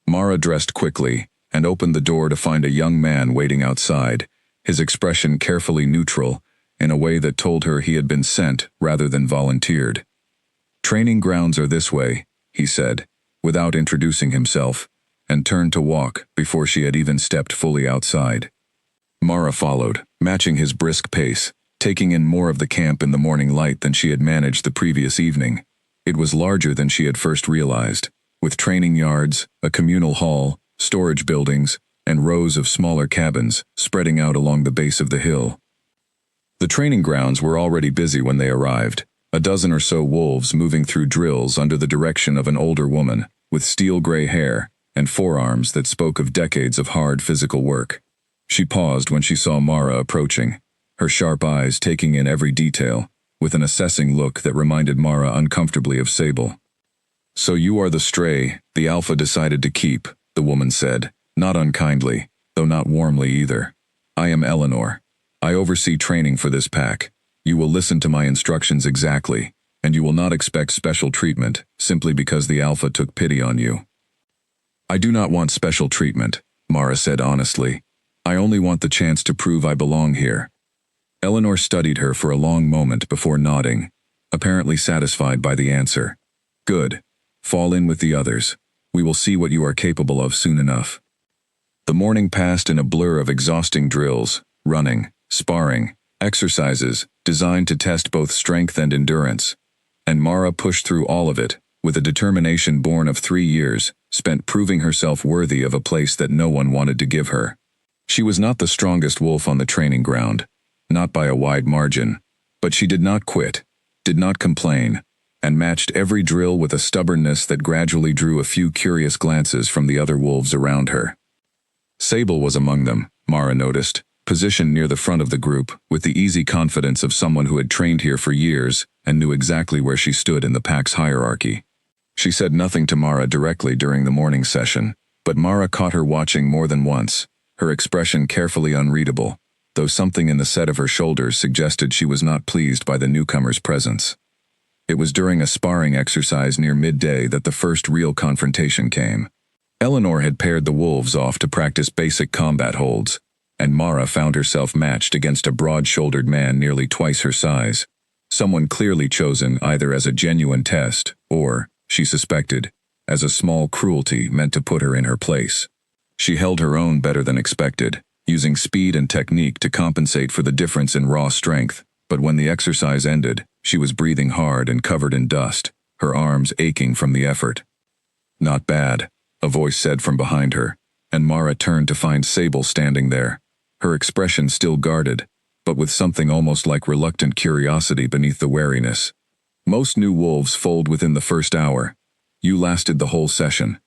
Mara dressed quickly and opened the door to find a young man waiting outside, his expression carefully neutral, in a way that told her he had been sent rather than volunteered. "Training grounds are this way," he said, without introducing himself, and turned to walk before she had even stepped fully outside. Mara followed, matching his brisk pace, taking in more of the camp in the morning light than she had managed the previous evening. It was larger than she had first realized, with training yards, a communal hall, storage buildings, and rows of smaller cabins spreading out along the base of the hill. The training grounds were already busy when they arrived, a dozen or so wolves moving through drills under the direction of an older woman, with steel-gray hair and forearms that spoke of decades of hard physical work. She paused when she saw Mara approaching, her sharp eyes taking in every detail, with an assessing look that reminded Mara uncomfortably of Sable. "So you are the stray the Alpha decided to keep," the woman said, not unkindly, though not warmly either. "I am Eleanor. I oversee training for this pack. You will listen to my instructions exactly, and you will not expect special treatment simply because the Alpha took pity on you." "I do not want special treatment," Mara said honestly. "I only want the chance to prove I belong here." Eleanor studied her for a long moment before nodding, apparently satisfied by the answer. "Good. Fall in with the others. We will see what you are capable of soon enough." The morning passed in a blur of exhausting drills, running, sparring, exercises designed to test both strength and endurance. And Mara pushed through all of it, with a determination born of 3 years, spent proving herself worthy of a place that no one wanted to give her. She was not the strongest wolf on the training ground, not by a wide margin, but she did not quit, did not complain, and matched every drill with a stubbornness that gradually drew a few curious glances from the other wolves around her. Sable was among them, Mara noticed, positioned near the front of the group, with the easy confidence of someone who had trained here for years and knew exactly where she stood in the pack's hierarchy. She said nothing to Mara directly during the morning session, but Mara caught her watching more than once, her expression carefully unreadable, though something in the set of her shoulders suggested she was not pleased by the newcomer's presence. It was during a sparring exercise near midday that the first real confrontation came. Eleanor had paired the wolves off to practice basic combat holds, and Mara found herself matched against a broad-shouldered man nearly twice her size, someone clearly chosen either as a genuine test or, she suspected, as a small cruelty meant to put her in her place. She held her own better than expected, using speed and technique to compensate for the difference in raw strength, but when the exercise ended, she was breathing hard and covered in dust, her arms aching from the effort. "Not bad," a voice said from behind her, and Mara turned to find Sable standing there, her expression still guarded, but with something almost like reluctant curiosity beneath the wariness. "Most new wolves fold within the first hour. You lasted the whole session."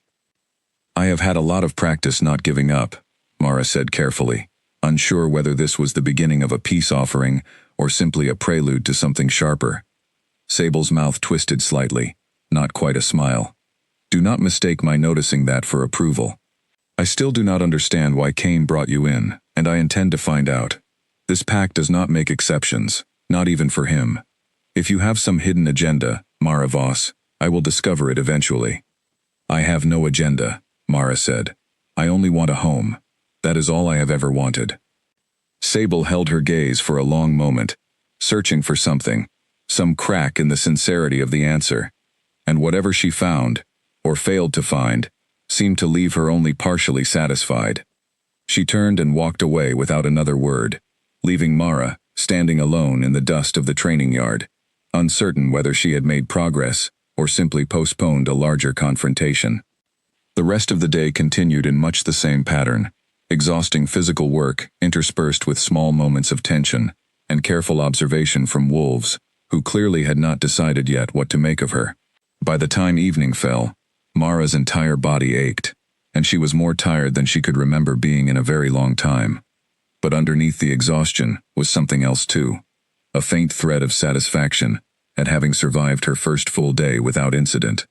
"I have had a lot of practice not giving up," Mara said carefully, unsure whether this was the beginning of a peace offering or simply a prelude to something sharper. Sable's mouth twisted slightly, not quite a smile. "Do not mistake my noticing that for approval. I still do not understand why Cain brought you in, and I intend to find out. This pack does not make exceptions, not even for him. If you have some hidden agenda, Mara Voss, I will discover it eventually." "I have no agenda," Mara said. "I only want a home. That is all I have ever wanted." Sable held her gaze for a long moment, searching for something, some crack in the sincerity of the answer, and whatever she found, or failed to find, seemed to leave her only partially satisfied. She turned and walked away without another word, leaving Mara standing alone in the dust of the training yard, uncertain whether she had made progress or simply postponed a larger confrontation. The rest of the day continued in much the same pattern, exhausting physical work interspersed with small moments of tension and careful observation from wolves, who clearly had not decided yet what to make of her. By the time evening fell, Mara's entire body ached, and she was more tired than she could remember being in a very long time. But underneath the exhaustion was something else too, a faint thread of satisfaction at having survived her first full day without incident.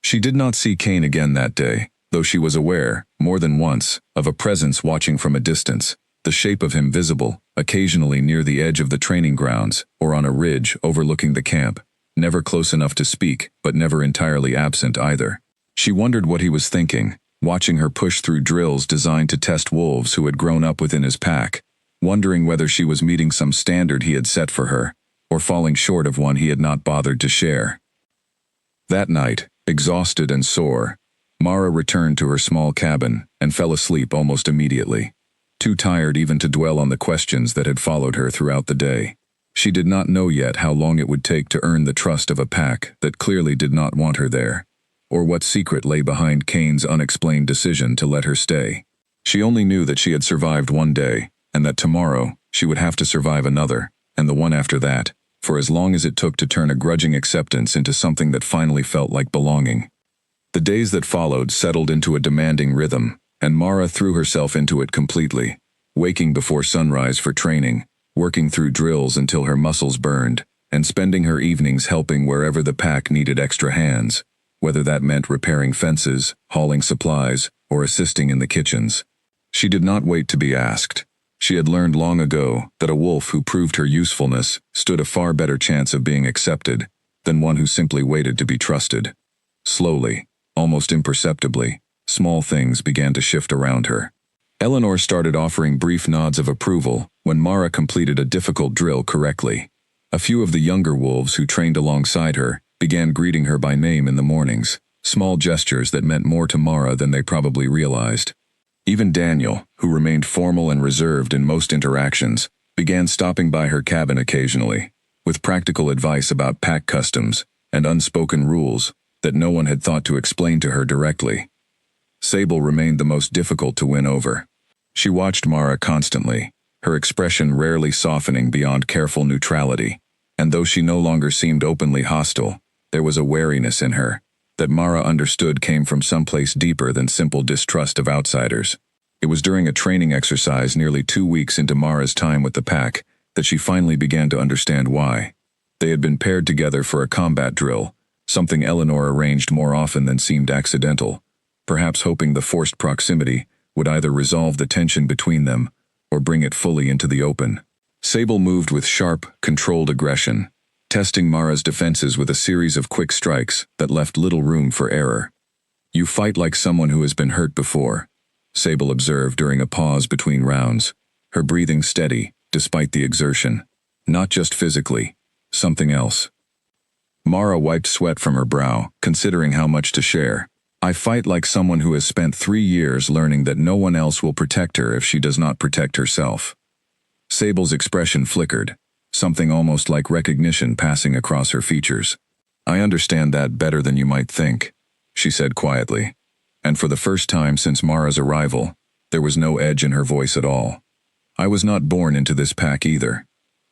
She did not see Cain again that day, though she was aware, more than once, of a presence watching from a distance, the shape of him visible, occasionally near the edge of the training grounds or on a ridge overlooking the camp, never close enough to speak, but never entirely absent either. She wondered what he was thinking, watching her push through drills designed to test wolves who had grown up within his pack, wondering whether she was meeting some standard he had set for her, or falling short of one he had not bothered to share. That night, exhausted and sore, Mara returned to her small cabin and fell asleep almost immediately, too tired even to dwell on the questions that had followed her throughout the day. She did not know yet how long it would take to earn the trust of a pack that clearly did not want her there, or what secret lay behind Cain's unexplained decision to let her stay. She only knew that she had survived one day, and that tomorrow she would have to survive another, and the one after that, for as long as it took to turn a grudging acceptance into something that finally felt like belonging. The days that followed settled into a demanding rhythm, and Mara threw herself into it completely, waking before sunrise for training, working through drills until her muscles burned, and spending her evenings helping wherever the pack needed extra hands, whether that meant repairing fences, hauling supplies, or assisting in the kitchens. She did not wait to be asked. She had learned long ago that a wolf who proved her usefulness stood a far better chance of being accepted than one who simply waited to be trusted. Slowly, almost imperceptibly, small things began to shift around her. Eleanor started offering brief nods of approval when Mara completed a difficult drill correctly. A few of the younger wolves who trained alongside her began greeting her by name in the mornings, small gestures that meant more to Mara than they probably realized. Even Daniel, who remained formal and reserved in most interactions, began stopping by her cabin occasionally, with practical advice about pack customs and unspoken rules that no one had thought to explain to her directly. Sable remained the most difficult to win over. She watched Mara constantly, her expression rarely softening beyond careful neutrality, and though she no longer seemed openly hostile, there was a wariness in her that Mara understood came from someplace deeper than simple distrust of outsiders. It was during a training exercise nearly 2 weeks into Mara's time with the pack that she finally began to understand why. They had been paired together for a combat drill, something Eleanor arranged more often than seemed accidental, perhaps hoping the forced proximity would either resolve the tension between them or bring it fully into the open. Sable moved with sharp, controlled aggression, testing Mara's defenses with a series of quick strikes that left little room for error. "You fight like someone who has been hurt before," Sable observed during a pause between rounds, her breathing steady despite the exertion. "Not just physically, something else." Mara wiped sweat from her brow, considering how much to share. "I fight like someone who has spent 3 years learning that no one else will protect her if she does not protect herself." Sable's expression flickered, something almost like recognition passing across her features. "I understand that better than you might think," she said quietly. And for the first time since Mara's arrival, there was no edge in her voice at all. "I was not born into this pack either.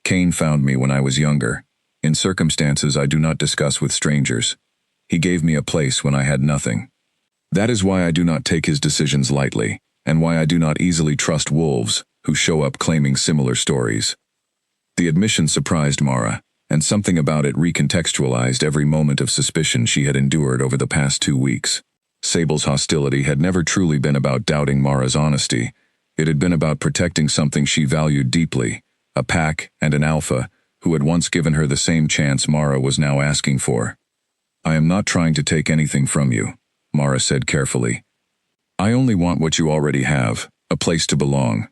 Cain found me when I was younger, in circumstances I do not discuss with strangers. He gave me a place when I had nothing. That is why I do not take his decisions lightly, and why I do not easily trust wolves who show up claiming similar stories." The admission surprised Mara, and something about it recontextualized every moment of suspicion she had endured over the past 2 weeks. Sable's hostility had never truly been about doubting Mara's honesty. It had been about protecting something she valued deeply, a pack and an alpha who had once given her the same chance Mara was now asking for. "I am not trying to take anything from you," Mara said carefully. "I only want what you already have, a place to belong."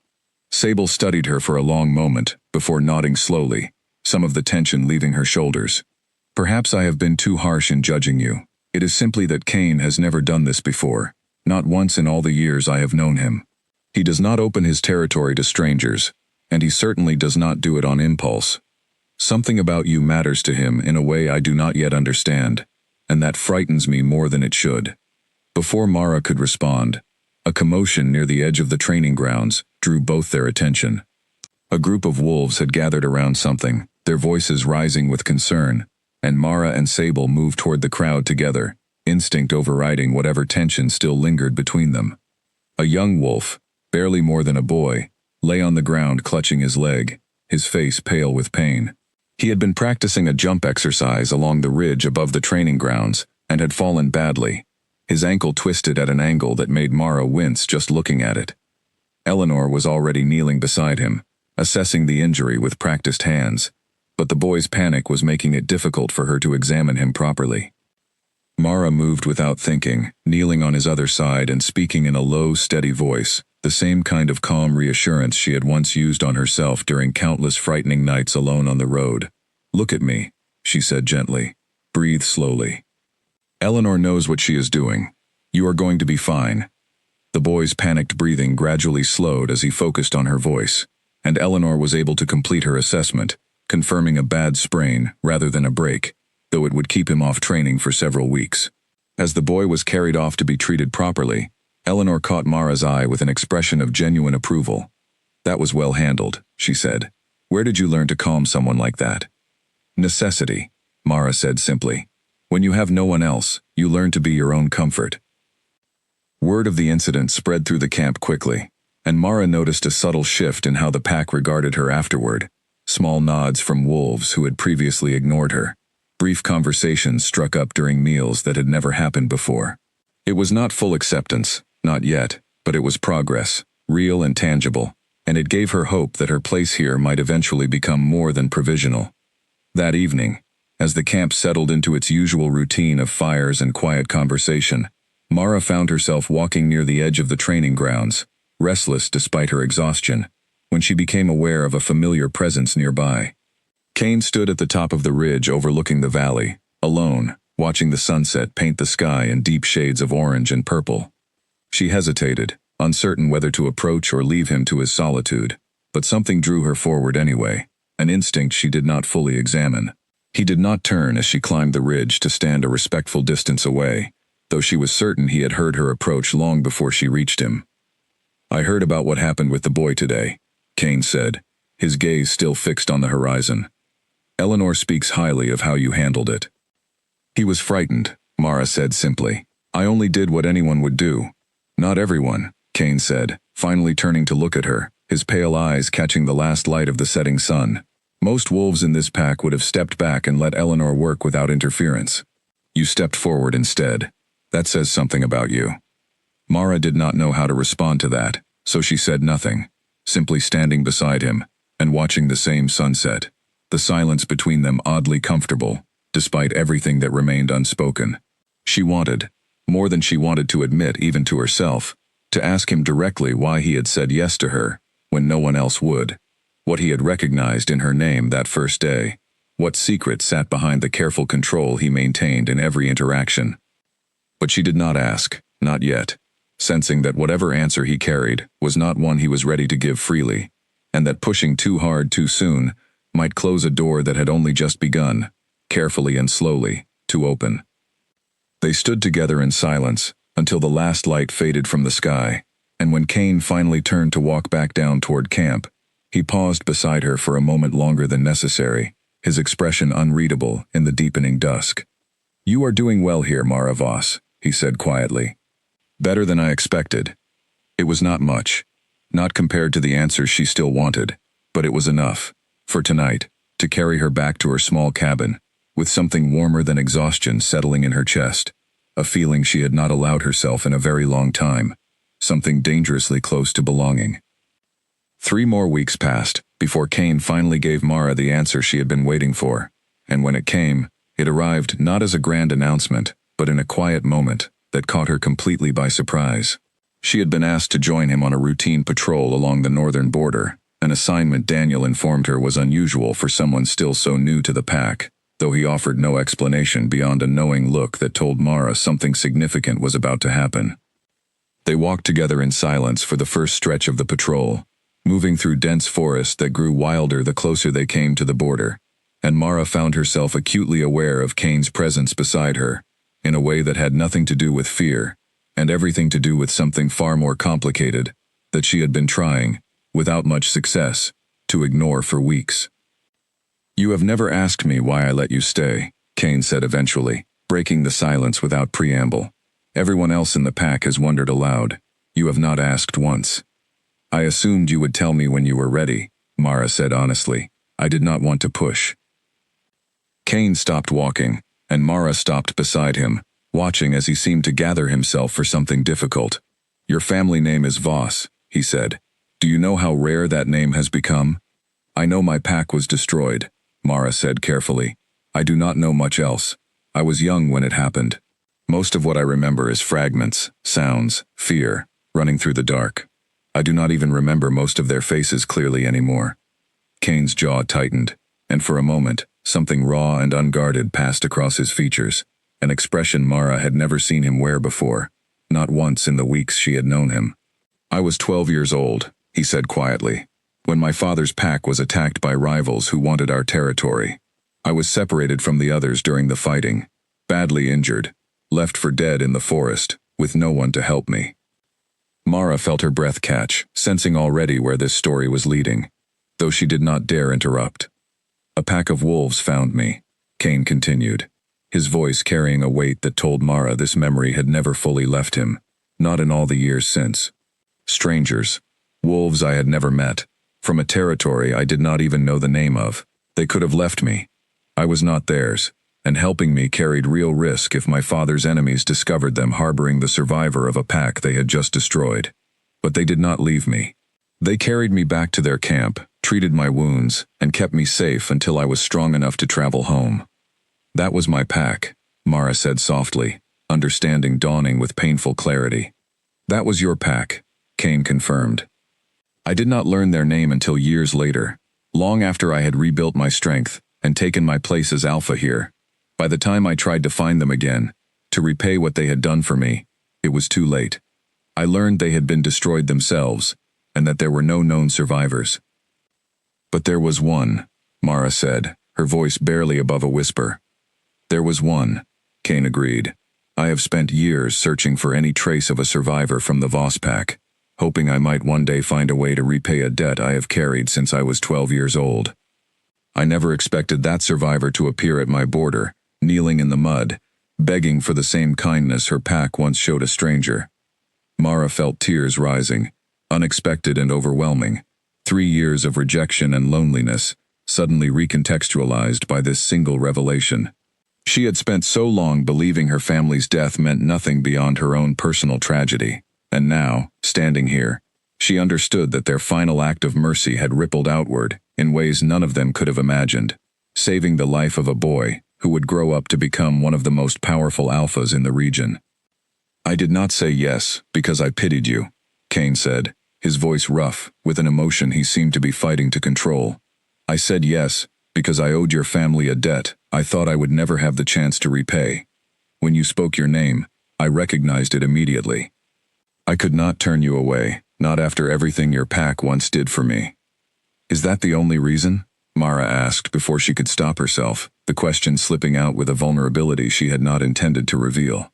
Sable studied her for a long moment, before nodding slowly, some of the tension leaving her shoulders. "Perhaps I have been too harsh in judging you. It is simply that Cain has never done this before, not once in all the years I have known him. He does not open his territory to strangers, and he certainly does not do it on impulse. Something about you matters to him in a way I do not yet understand, and that frightens me more than it should." Before Mara could respond, a commotion near the edge of the training grounds drew both their attention. A group of wolves had gathered around something, their voices rising with concern, and Mara and Sable moved toward the crowd together, instinct overriding whatever tension still lingered between them. A young wolf, barely more than a boy, lay on the ground clutching his leg, his face pale with pain. He had been practicing a jump exercise along the ridge above the training grounds and had fallen badly, his ankle twisted at an angle that made Mara wince just looking at it. Eleanor was already kneeling beside him, assessing the injury with practiced hands, but the boy's panic was making it difficult for her to examine him properly. Mara moved without thinking, kneeling on his other side and speaking in a low, steady voice, the same kind of calm reassurance she had once used on herself during countless frightening nights alone on the road. "Look at me," she said gently. "Breathe slowly. Eleanor knows what she is doing. You are going to be fine." The boy's panicked breathing gradually slowed as he focused on her voice, and Eleanor was able to complete her assessment, confirming a bad sprain rather than a break, though it would keep him off training for several weeks. As the boy was carried off to be treated properly, Eleanor caught Mara's eye with an expression of genuine approval. "That was well handled," she said. "Where did you learn to calm someone like that?" "Necessity," Mara said simply. "When you have no one else, you learn to be your own comfort." Word of the incident spread through the camp quickly, and Mara noticed a subtle shift in how the pack regarded her afterward. small nods from wolves who had previously ignored her. Brief conversations struck up during meals that had never happened before. It was not full acceptance, not yet, but it was progress, real and tangible, and it gave her hope that her place here might eventually become more than provisional. That evening, as the camp settled into its usual routine of fires and quiet conversation, Mara found herself walking near the edge of the training grounds, restless despite her exhaustion, when she became aware of a familiar presence nearby. Kane stood at the top of the ridge overlooking the valley, alone, watching the sunset paint the sky in deep shades of orange and purple. She hesitated, uncertain whether to approach or leave him to his solitude, but something drew her forward anyway, an instinct she did not fully examine. He did not turn as she climbed the ridge to stand a respectful distance away, though she was certain he had heard her approach long before she reached him. "I heard about what happened with the boy today," Kane said, his gaze still fixed on the horizon. "Eleanor speaks highly of how you handled it." "He was frightened," Mara said simply. "I only did what anyone would do." "Not everyone," Kane said, finally turning to look at her, his pale eyes catching the last light of the setting sun. "Most wolves in this pack would have stepped back and let Eleanor work without interference. You stepped forward instead. That says something about you." Mara did not know how to respond to that, so she said nothing, simply standing beside him and watching the same sunset, the silence between them oddly comfortable, despite everything that remained unspoken. She wanted, more than she wanted to admit even to herself, to ask him directly why he had said yes to her when no one else would, what he had recognized in her name that first day, what secret sat behind the careful control he maintained in every interaction. But she did not ask, not yet, sensing that whatever answer he carried was not one he was ready to give freely, and that pushing too hard too soon might close a door that had only just begun, carefully and slowly, to open. They stood together in silence until the last light faded from the sky, and when Kane finally turned to walk back down toward camp, he paused beside her for a moment longer than necessary, his expression unreadable in the deepening dusk. "You are doing well here, Mara Voss," he said quietly. "Better than I expected." It was not much, not compared to the answers she still wanted, but it was enough, for tonight, to carry her back to her small cabin, with something warmer than exhaustion settling in her chest, a feeling she had not allowed herself in a very long time, something dangerously close to belonging. 3 more weeks passed before Kane finally gave Mara the answer she had been waiting for, and when it came, it arrived not as a grand announcement, but in a quiet moment that caught her completely by surprise. She had been asked to join him on a routine patrol along the northern border, an assignment Daniel informed her was unusual for someone still so new to the pack, though he offered no explanation beyond a knowing look that told Mara something significant was about to happen. They walked together in silence for the first stretch of the patrol, moving through dense forest that grew wilder the closer they came to the border, and Mara found herself acutely aware of Kane's presence beside her, in a way that had nothing to do with fear, and everything to do with something far more complicated, that she had been trying, without much success, to ignore for weeks. "You have never asked me why I let you stay," Kane said eventually, breaking the silence without preamble. "Everyone else in the pack has wondered aloud. You have not asked once." "I assumed you would tell me when you were ready," Mara said honestly. "I did not want to push." Kane stopped walking, and Mara stopped beside him, watching as he seemed to gather himself for something difficult. "Your family name is Voss," he said. "Do you know how rare that name has become?" "I know my pack was destroyed," Mara said carefully. "I do not know much else. I was young when it happened. Most of what I remember is fragments, sounds, fear, running through the dark. I do not even remember most of their faces clearly anymore." Kane's jaw tightened, and for a moment, something raw and unguarded passed across his features, an expression Mara had never seen him wear before, not once in the weeks she had known him. "I was 12 years old," he said quietly, "when my father's pack was attacked by rivals who wanted our territory. I was separated from the others during the fighting, badly injured, left for dead in the forest, with no one to help me." Mara felt her breath catch, sensing already where this story was leading, though she did not dare interrupt. "A pack of wolves found me," Kane continued, his voice carrying a weight that told Mara this memory had never fully left him, not in all the years since. "Strangers, wolves I had never met, from a territory I did not even know the name of. They could have left me. I was not theirs, and helping me carried real risk if my father's enemies discovered them harboring the survivor of a pack they had just destroyed. But they did not leave me. They carried me back to their camp, treated my wounds, and kept me safe until I was strong enough to travel home. That was my pack, Mara said softly, understanding dawning with painful clarity. That was your pack, Kane confirmed. I did not learn their name until years later, long after I had rebuilt my strength and taken my place as alpha here. By the time I tried to find them again, to repay what they had done for me, it was too late. I learned they had been destroyed themselves, and that there were no known survivors. But there was one, Mara said, her voice barely above a whisper. There was one, Kane agreed. I have spent years searching for any trace of a survivor from the Voss pack, hoping I might one day find a way to repay a debt I have carried since I was 12 years old. I never expected that survivor to appear at my border, kneeling in the mud, begging for the same kindness her pack once showed a stranger. Mara felt tears rising, unexpected and overwhelming. 3 years of rejection and loneliness, suddenly recontextualized by this single revelation. She had spent so long believing her family's death meant nothing beyond her own personal tragedy, and now, standing here, she understood that their final act of mercy had rippled outward in ways none of them could have imagined, saving the life of a boy who would grow up to become one of the most powerful alphas in the region. I did not say yes because I pitied you, Kane said, his voice rough, with an emotion he seemed to be fighting to control. I said yes because I owed your family a debt I thought I would never have the chance to repay. When you spoke your name, I recognized it immediately. I could not turn you away, not after everything your pack once did for me. Is that the only reason? Mara asked before she could stop herself, the question slipping out with a vulnerability she had not intended to reveal.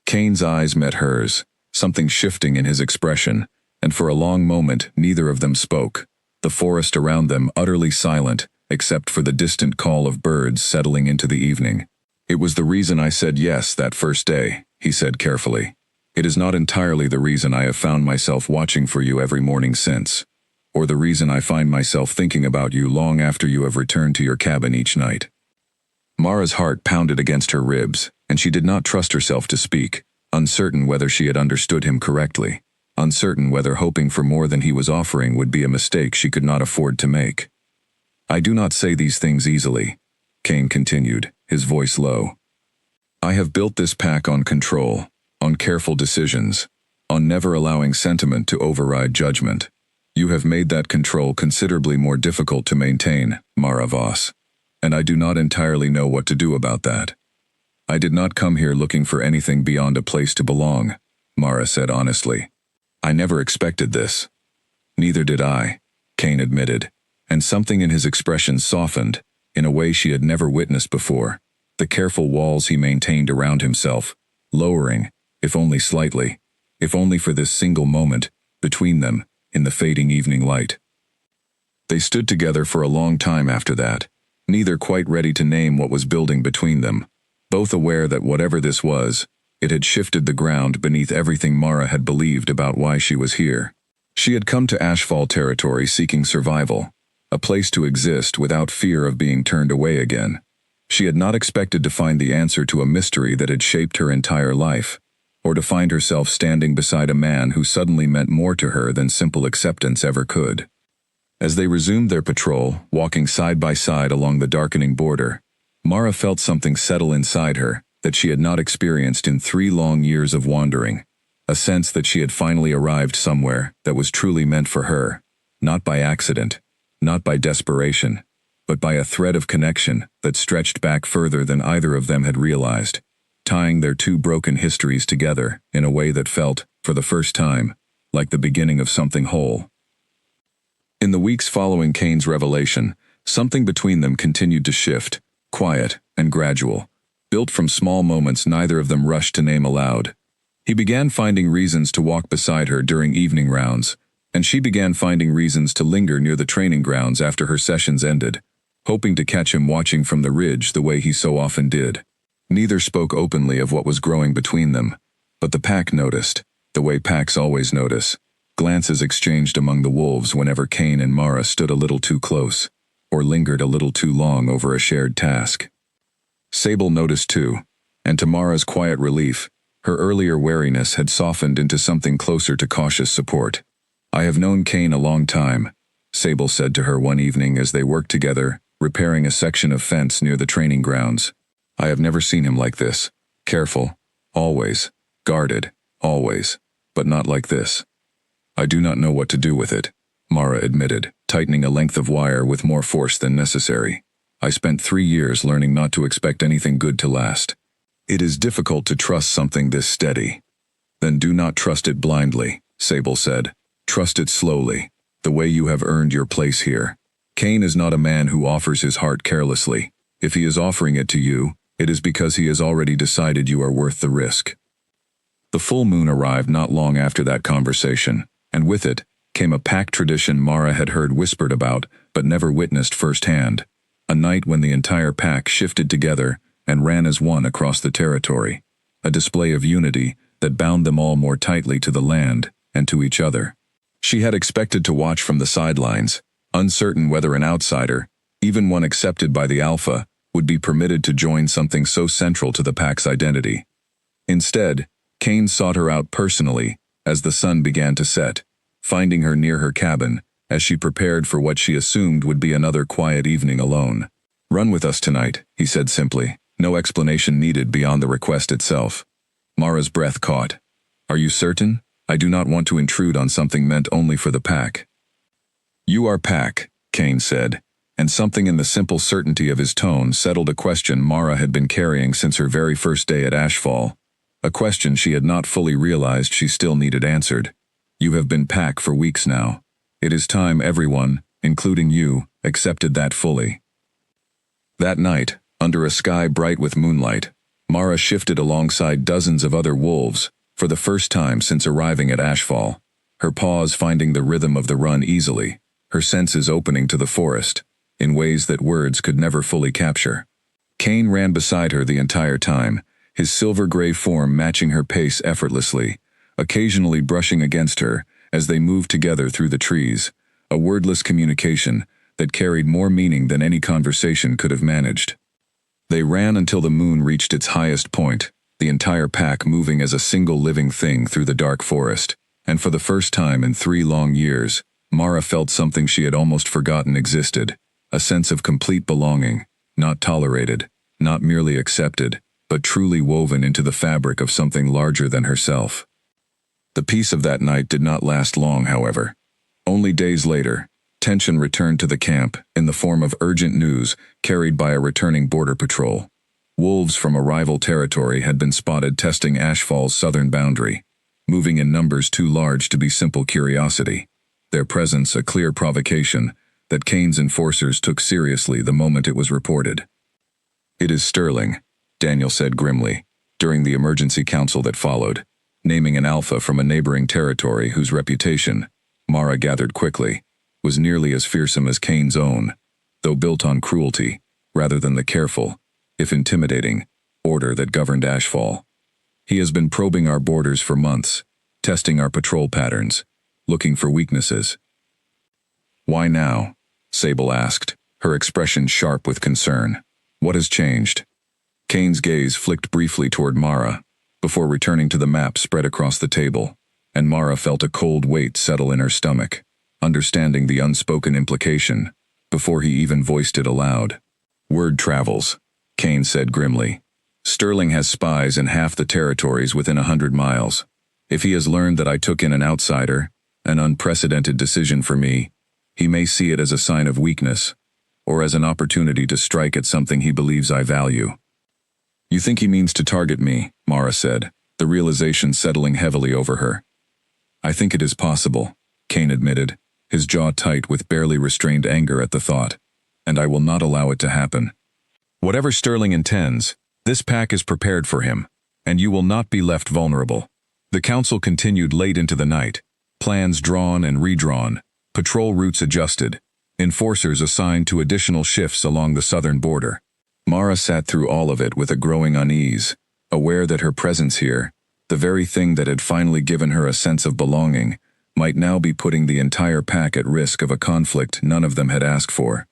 Kane's eyes met hers, something shifting in his expression, and for a long moment neither of them spoke, the forest around them utterly silent, except for the distant call of birds settling into the evening. It was the reason I said yes that first day, he said carefully. It is not entirely the reason I have found myself watching for you every morning since, or the reason I find myself thinking about you long after you have returned to your cabin each night. Mara's heart pounded against her ribs, and she did not trust herself to speak, uncertain whether she had understood him correctly, uncertain whether hoping for more than he was offering would be a mistake she could not afford to make. I do not say these things easily, Kane continued, his voice low. I have built this pack on control, on careful decisions, on never allowing sentiment to override judgment. You have made that control considerably more difficult to maintain, Mara Voss, and I do not entirely know what to do about that. I did not come here looking for anything beyond a place to belong, Mara said honestly. I never expected this. Neither did I, Kane admitted, and something in his expression softened, in a way she had never witnessed before, the careful walls he maintained around himself, lowering, if only slightly, if only for this single moment, between them, in the fading evening light. They stood together for a long time after that, neither quite ready to name what was building between them, both aware that whatever this was, it had shifted the ground beneath everything Mara had believed about why she was here. She had come to Ashfall territory seeking survival, a place to exist without fear of being turned away again. She had not expected to find the answer to a mystery that had shaped her entire life, or to find herself standing beside a man who suddenly meant more to her than simple acceptance ever could. As they resumed their patrol, walking side by side along the darkening border, Mara felt something settle inside her that she had not experienced in 3 long years of wandering, a sense that she had finally arrived somewhere that was truly meant for her, not by accident, not by desperation, but by a thread of connection that stretched back further than either of them had realized, tying their 2 broken histories together in a way that felt, for the first time, like the beginning of something whole. In the weeks following Kane's revelation, something between them continued to shift, quiet and gradual, built from small moments neither of them rushed to name aloud. He began finding reasons to walk beside her during evening rounds, and she began finding reasons to linger near the training grounds after her sessions ended, hoping to catch him watching from the ridge the way he so often did. Neither spoke openly of what was growing between them, but the pack noticed, the way packs always notice, Glances exchanged among the wolves whenever Cain and Mara stood a little too close, or lingered a little too long over a shared task. Sable noticed too, and to Mara's quiet relief, her earlier wariness had softened into something closer to cautious support. "I have known Cain a long time," Sable said to her one evening as they worked together, repairing a section of fence near the training grounds. "I have never seen him like this. Careful, always. Guarded, always. But not like this." "I do not know what to do with it," Mara admitted, tightening a length of wire with more force than necessary. "I spent 3 years learning not to expect anything good to last. It is difficult to trust something this steady." "Then do not trust it blindly," Sable said. "Trust it slowly, the way you have earned your place here. Cain is not a man who offers his heart carelessly. If he is offering it to you, it is because he has already decided you are worth the risk." The full moon arrived not long after that conversation, and with it came a pack tradition Mara had heard whispered about but never witnessed firsthand. A night when the entire pack shifted together and ran as one across the territory. A display of unity that bound them all more tightly to the land and to each other. She had expected to watch from the sidelines, uncertain whether an outsider, even one accepted by the Alpha, would be permitted to join something so central to the pack's identity. Instead, Cain sought her out personally as the sun began to set, finding her near her cabin as she prepared for what she assumed would be another quiet evening alone. "Run with us tonight," he said simply, no explanation needed beyond the request itself. Mara's breath caught. "Are you certain? I do not want to intrude on something meant only for the pack." "You are pack," Cain said, and something in the simple certainty of his tone settled a question Mara had been carrying since her very first day at Ashfall. A question she had not fully realized she still needed answered. "You have been pack for weeks now. It is time everyone, including you, accepted that fully." That night, under a sky bright with moonlight, Mara shifted alongside dozens of other wolves, for the first time since arriving at Ashfall, her paws finding the rhythm of the run easily, her senses opening to the forest, in ways that words could never fully capture. Cain ran beside her the entire time, his silver-gray form matching her pace effortlessly, occasionally brushing against her as they moved together through the trees, a wordless communication that carried more meaning than any conversation could have managed. They ran until the moon reached its highest point, the entire pack moving as a single living thing through the dark forest, and for the first time in 3 long years, Mara felt something she had almost forgotten existed, a sense of complete belonging, not tolerated, not merely accepted, but truly woven into the fabric of something larger than herself. The peace of that night did not last long, however. Only days later, tension returned to the camp in the form of urgent news carried by a returning border patrol. Wolves from a rival territory had been spotted testing Ashfall's southern boundary, moving in numbers too large to be simple curiosity, their presence a clear provocation that Cain's enforcers took seriously the moment it was reported. "It is Sterling," Daniel said grimly, during the emergency council that followed, naming an alpha from a neighboring territory whose reputation, Mara gathered quickly, was nearly as fearsome as Cain's own, though built on cruelty, rather than the careful, if intimidating, order that governed Ashfall. "He has been probing our borders for months, testing our patrol patterns, looking for weaknesses." "Why now?" Sable asked, her expression sharp with concern. "What has changed?" Cain's gaze flicked briefly toward Mara, before returning to the map spread across the table, and Mara felt a cold weight settle in her stomach, understanding the unspoken implication, before he even voiced it aloud. "Word travels," Cain said grimly. "Sterling has spies in half the territories within 100 miles. If he has learned that I took in an outsider, an unprecedented decision for me, he may see it as a sign of weakness, or as an opportunity to strike at something he believes I value." "You think he means to target me?" Mara said, the realization settling heavily over her. "I think it is possible," Cain admitted, his jaw tight with barely restrained anger at the thought, "and I will not allow it to happen. Whatever Sterling intends, this pack is prepared for him, and you will not be left vulnerable." The council continued late into the night, plans drawn and redrawn, patrol routes adjusted, enforcers assigned to additional shifts along the southern border. Mara sat through all of it with a growing unease, aware that her presence here, the very thing that had finally given her a sense of belonging, might now be putting the entire pack at risk of a conflict none of them had asked for.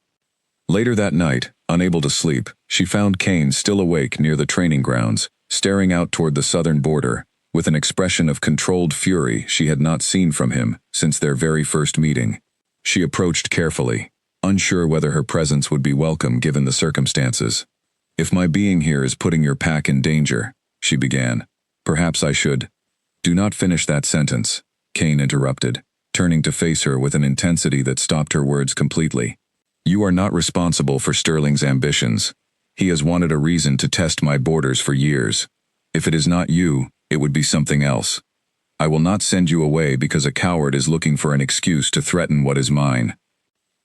Later that night, unable to sleep, she found Kane still awake near the training grounds, staring out toward the southern border, with an expression of controlled fury she had not seen from him since their very first meeting. She approached carefully, unsure whether her presence would be welcome given the circumstances. "If my being here is putting your pack in danger," she began, "perhaps I should—" "Do not finish that sentence," Kane interrupted, turning to face her with an intensity that stopped her words completely. "You are not responsible for Sterling's ambitions. He has wanted a reason to test my borders for years. If it is not you, it would be something else. I will not send you away because a coward is looking for an excuse to threaten what is mine."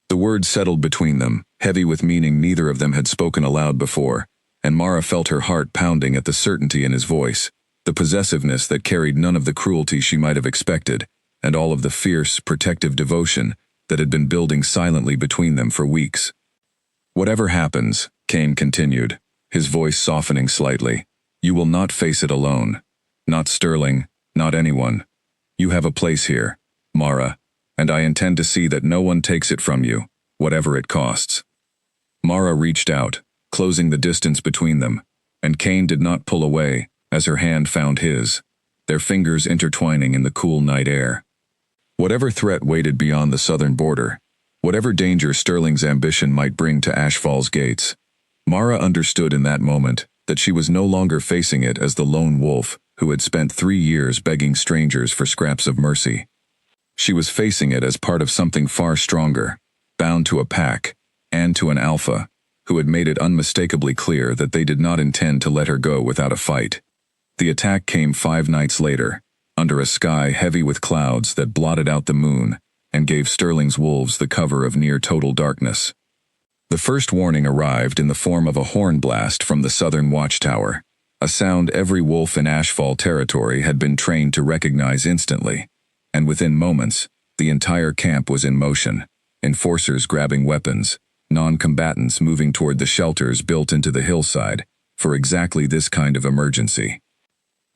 The words settled between them, heavy with meaning neither of them had spoken aloud before, and Mara felt her heart pounding at the certainty in his voice, the possessiveness that carried none of the cruelty she might have expected, and all of the fierce, protective devotion that had been building silently between them for weeks. "Whatever happens," Kane continued, his voice softening slightly, "you will not face it alone. Not Sterling, not anyone. You have a place here, Mara, and I intend to see that no one takes it from you, whatever it costs." Mara reached out, closing the distance between them, and Kane did not pull away as her hand found his, their fingers intertwining in the cool night air. Whatever threat waited beyond the southern border, whatever danger Sterling's ambition might bring to Ashfall's gates, Mara understood in that moment that she was no longer facing it as the lone wolf who had spent 3 years begging strangers for scraps of mercy. She was facing it as part of something far stronger, bound to a pack, and to an alpha, who had made it unmistakably clear that they did not intend to let her go without a fight. The attack came 5 nights later, under a sky heavy with clouds that blotted out the moon and gave Sterling's wolves the cover of near-total darkness. The first warning arrived in the form of a horn blast from the southern watchtower, a sound every wolf in Ashfall territory had been trained to recognize instantly, and within moments, the entire camp was in motion, enforcers grabbing weapons, non-combatants moving toward the shelters built into the hillside for exactly this kind of emergency.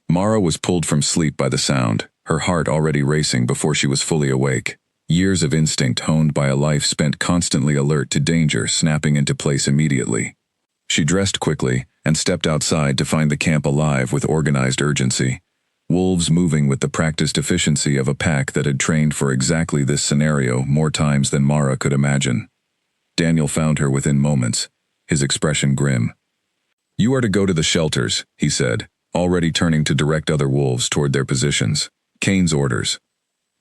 Mara was pulled from sleep by the sound, her heart already racing before she was fully awake. Years of instinct honed by a life spent constantly alert to danger snapping into place immediately. She dressed quickly and stepped outside to find the camp alive with organized urgency, wolves moving with the practiced efficiency of a pack that had trained for exactly this scenario more times than Mara could imagine. Daniel found her within moments, his expression grim. "You are to go to the shelters," he said, already turning to direct other wolves toward their positions. "Kane's orders."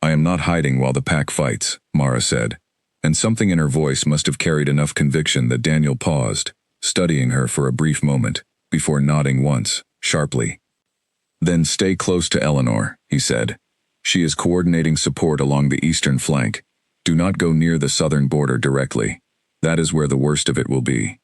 "I am not hiding while the pack fights," Mara said, and something in her voice must have carried enough conviction that Daniel paused, studying her for a brief moment, before nodding once, sharply. "Then stay close to Eleanor," he said. "She is coordinating support along the eastern flank. Do not go near the southern border directly. That is where the worst of it will be."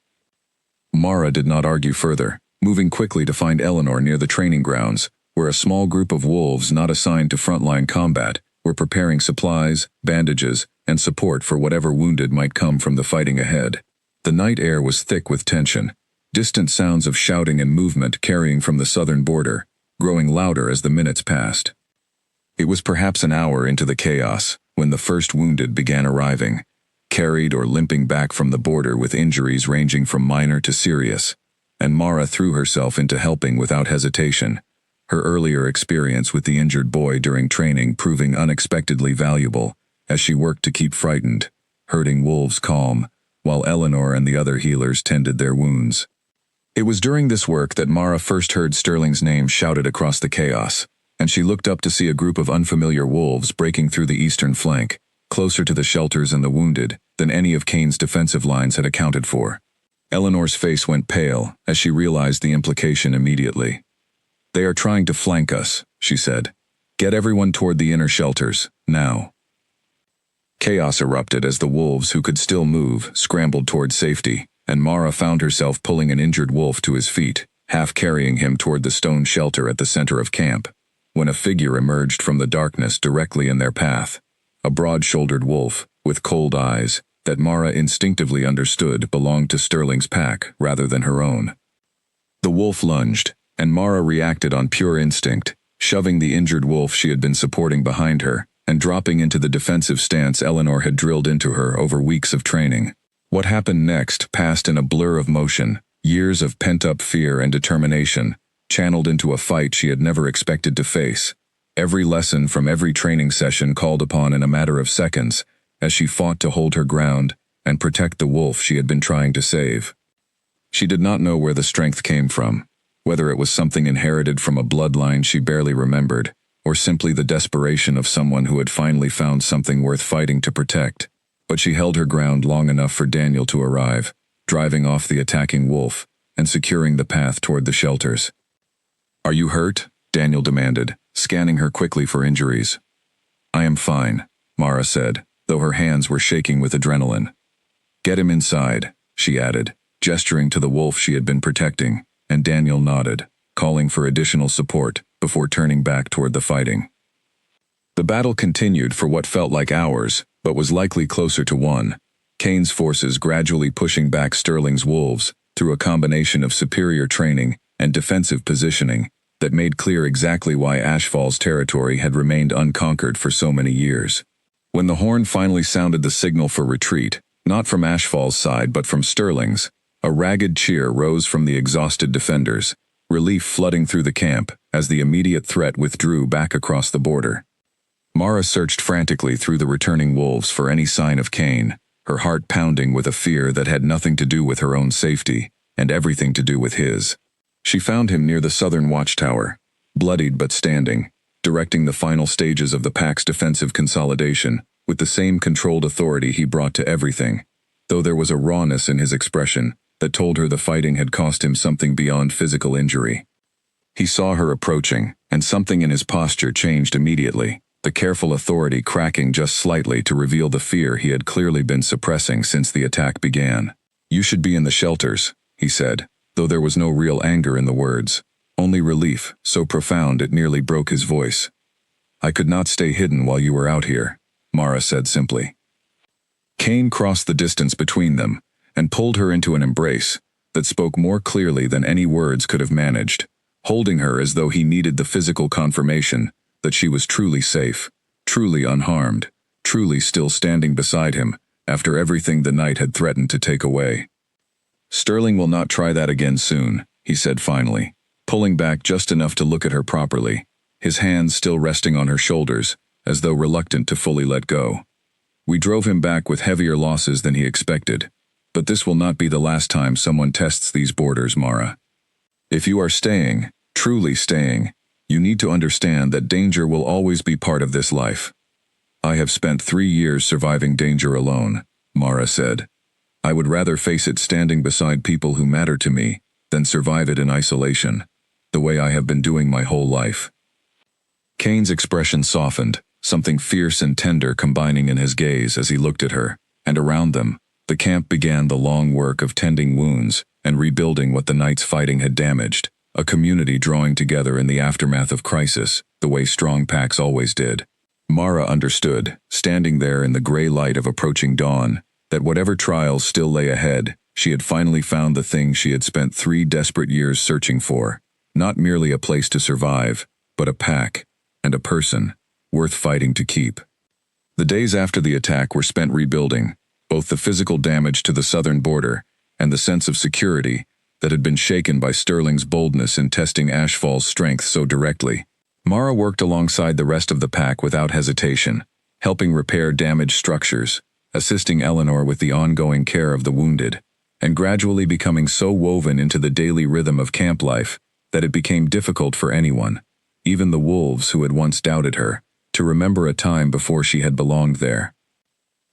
Mara did not argue further, moving quickly to find Eleanor near the training grounds, where a small group of wolves not assigned to frontline combat were preparing supplies, bandages, and support for whatever wounded might come from the fighting ahead. The night air was thick with tension, distant sounds of shouting and movement carrying from the southern border, growing louder as the minutes passed. It was perhaps an hour into the chaos when the first wounded began arriving, carried or limping back from the border with injuries ranging from minor to serious, and Mara threw herself into helping without hesitation, her earlier experience with the injured boy during training proving unexpectedly valuable as she worked to keep frightened, herding wolves calm, while Eleanor and the other healers tended their wounds. It was during this work that Mara first heard Sterling's name shouted across the chaos, and she looked up to see a group of unfamiliar wolves breaking through the eastern flank, closer to the shelters and the wounded than any of Kane's defensive lines had accounted for. Eleanor's face went pale as she realized the implication immediately. "They are trying to flank us," she said. "Get everyone toward the inner shelters, now." Chaos erupted as the wolves who could still move scrambled toward safety, and Mara found herself pulling an injured wolf to his feet, half carrying him toward the stone shelter at the center of camp, when a figure emerged from the darkness directly in their path. A broad-shouldered wolf, with cold eyes, that Mara instinctively understood belonged to Sterling's pack rather than her own. The wolf lunged, and Mara reacted on pure instinct, shoving the injured wolf she had been supporting behind her, and dropping into the defensive stance Eleanor had drilled into her over weeks of training. What happened next passed in a blur of motion, years of pent-up fear and determination, channeled into a fight she had never expected to face. Every lesson from every training session called upon in a matter of seconds, as she fought to hold her ground and protect the wolf she had been trying to save. She did not know where the strength came from, whether it was something inherited from a bloodline she barely remembered, or simply the desperation of someone who had finally found something worth fighting to protect. But she held her ground long enough for Daniel to arrive, driving off the attacking wolf and securing the path toward the shelters. "Are you hurt?" Daniel demanded, scanning her quickly for injuries. "I am fine," Mara said, though her hands were shaking with adrenaline. "Get him inside," she added, gesturing to the wolf she had been protecting, and Daniel nodded, calling for additional support before turning back toward the fighting. The battle continued for what felt like hours, but was likely closer to one, Kane's forces gradually pushing back Sterling's wolves through a combination of superior training and defensive positioning that made clear exactly why Ashfall's territory had remained unconquered for so many years. When the horn finally sounded the signal for retreat, not from Ashfall's side but from Sterling's, a ragged cheer rose from the exhausted defenders, relief flooding through the camp as the immediate threat withdrew back across the border. Mara searched frantically through the returning wolves for any sign of Kane, her heart pounding with a fear that had nothing to do with her own safety and everything to do with his. She found him near the southern watchtower, bloodied but standing, directing the final stages of the pack's defensive consolidation with the same controlled authority he brought to everything, though there was a rawness in his expression that told her the fighting had cost him something beyond physical injury. He saw her approaching, and something in his posture changed immediately, the careful authority cracking just slightly to reveal the fear he had clearly been suppressing since the attack began. "You should be in the shelters," he said, though there was no real anger in the words, only relief, so profound it nearly broke his voice. "I could not stay hidden while you were out here," Mara said simply. Kane crossed the distance between them and pulled her into an embrace that spoke more clearly than any words could have managed, holding her as though he needed the physical confirmation that she was truly safe, truly unharmed, truly still standing beside him after everything the night had threatened to take away. "Sterling will not try that again soon," he said finally, pulling back just enough to look at her properly, his hands still resting on her shoulders, as though reluctant to fully let go. "We drove him back with heavier losses than he expected, but this will not be the last time someone tests these borders, Mara. If you are staying, truly staying, you need to understand that danger will always be part of this life." "I have spent 3 years surviving danger alone," Mara said. "I would rather face it standing beside people who matter to me than survive it in isolation, the way I have been doing my whole life." Kane's expression softened, something fierce and tender combining in his gaze as he looked at her, and around them, the camp began the long work of tending wounds and rebuilding what the night's fighting had damaged, a community drawing together in the aftermath of crisis, the way strong packs always did. Mara understood, standing there in the gray light of approaching dawn, that whatever trials still lay ahead, she had finally found the thing she had spent 3 desperate years searching for, not merely a place to survive, but a pack, and a person, worth fighting to keep. The days after the attack were spent rebuilding, both the physical damage to the southern border and the sense of security that had been shaken by Sterling's boldness in testing Ashfall's strength so directly. Mara worked alongside the rest of the pack without hesitation, helping repair damaged structures, assisting Eleanor with the ongoing care of the wounded, and gradually becoming so woven into the daily rhythm of camp life that it became difficult for anyone, even the wolves who had once doubted her, to remember a time before she had belonged there.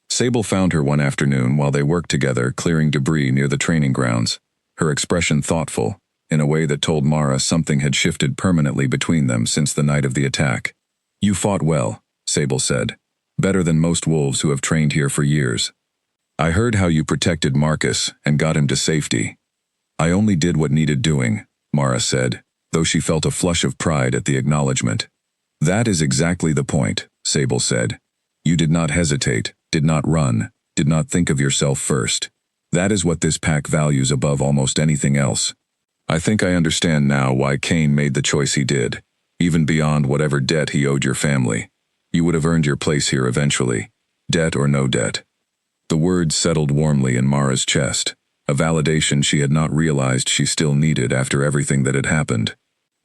Sable found her one afternoon while they worked together clearing debris near the training grounds, her expression thoughtful, in a way that told Mara something had shifted permanently between them since the night of the attack. "You fought well," Sable said, "better than most wolves who have trained here for years. I heard how you protected Marcus and got him to safety." "I only did what needed doing," Mara said, though she felt a flush of pride at the acknowledgement. "That is exactly the point," Sable said. "You did not hesitate, did not run, did not think of yourself first. That is what this pack values above almost anything else. I think I understand now why Kane made the choice he did, even beyond whatever debt he owed your family. You would have earned your place here eventually, debt or no debt. The words settled warmly in Mara's chest, a validation she had not realized she still needed after everything that had happened.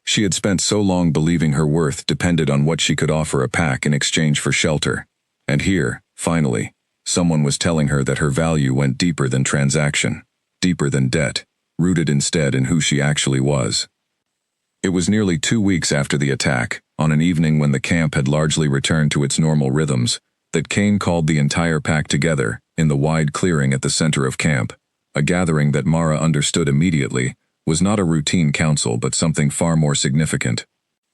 She had spent so long believing her worth depended on what she could offer a pack in exchange for shelter. And here, finally, someone was telling her that her value went deeper than transaction, deeper than debt, rooted instead in who she actually was. It was nearly 2 weeks after the attack, on an evening when the camp had largely returned to its normal rhythms, that Kane called the entire pack together in the wide clearing at the center of camp, a gathering that Mara understood immediately was not a routine council but something far more significant.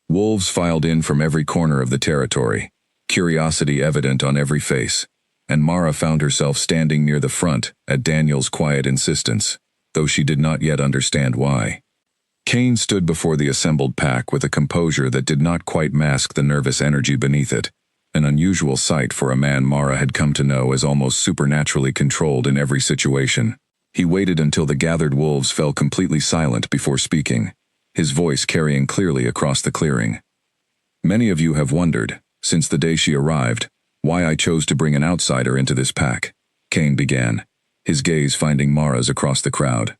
Wolves filed in from every corner of the territory, curiosity evident on every face, and Mara found herself standing near the front at Daniel's quiet insistence, though she did not yet understand why. Kane stood before the assembled pack with a composure that did not quite mask the nervous energy beneath it, an unusual sight for a man Mara had come to know as almost supernaturally controlled in every situation. He waited until the gathered wolves fell completely silent before speaking, his voice carrying clearly across the clearing. Many of you have wondered, since the day she arrived, why I chose to bring an outsider into this pack, Kane began, his gaze finding Mara's across the crowd.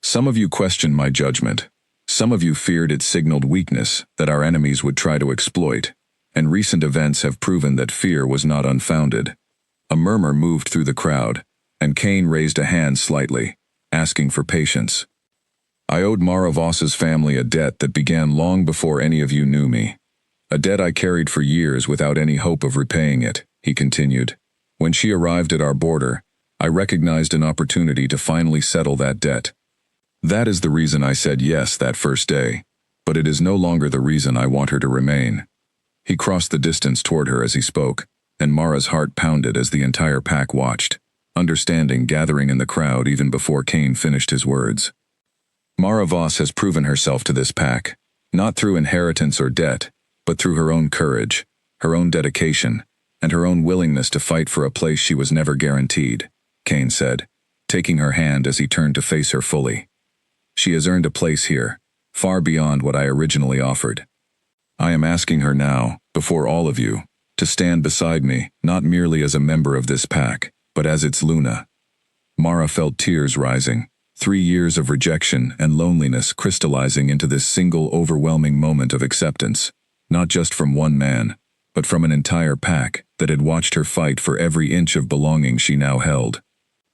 Some of you questioned my judgment. Some of you feared it signaled weakness that our enemies would try to exploit, and recent events have proven that fear was not unfounded. A murmur moved through the crowd, and Kane raised a hand slightly, asking for patience. I owed Mara Voss's family a debt that began long before any of you knew me. A debt I carried for years without any hope of repaying it, he continued. When she arrived at our border, I recognized an opportunity to finally settle that debt. That is the reason I said yes that first day, but it is no longer the reason I want her to remain. He crossed the distance toward her as he spoke, and Mara's heart pounded as the entire pack watched, understanding gathering in the crowd even before Kane finished his words. Mara Voss has proven herself to this pack, not through inheritance or debt, but through her own courage, her own dedication, and her own willingness to fight for a place she was never guaranteed, Kane said, taking her hand as he turned to face her fully. She has earned a place here, far beyond what I originally offered. I am asking her now, before all of you, to stand beside me, not merely as a member of this pack, but as its Luna. Mara felt tears rising, 3 years of rejection and loneliness crystallizing into this single overwhelming moment of acceptance, not just from one man, but from an entire pack that had watched her fight for every inch of belonging she now held.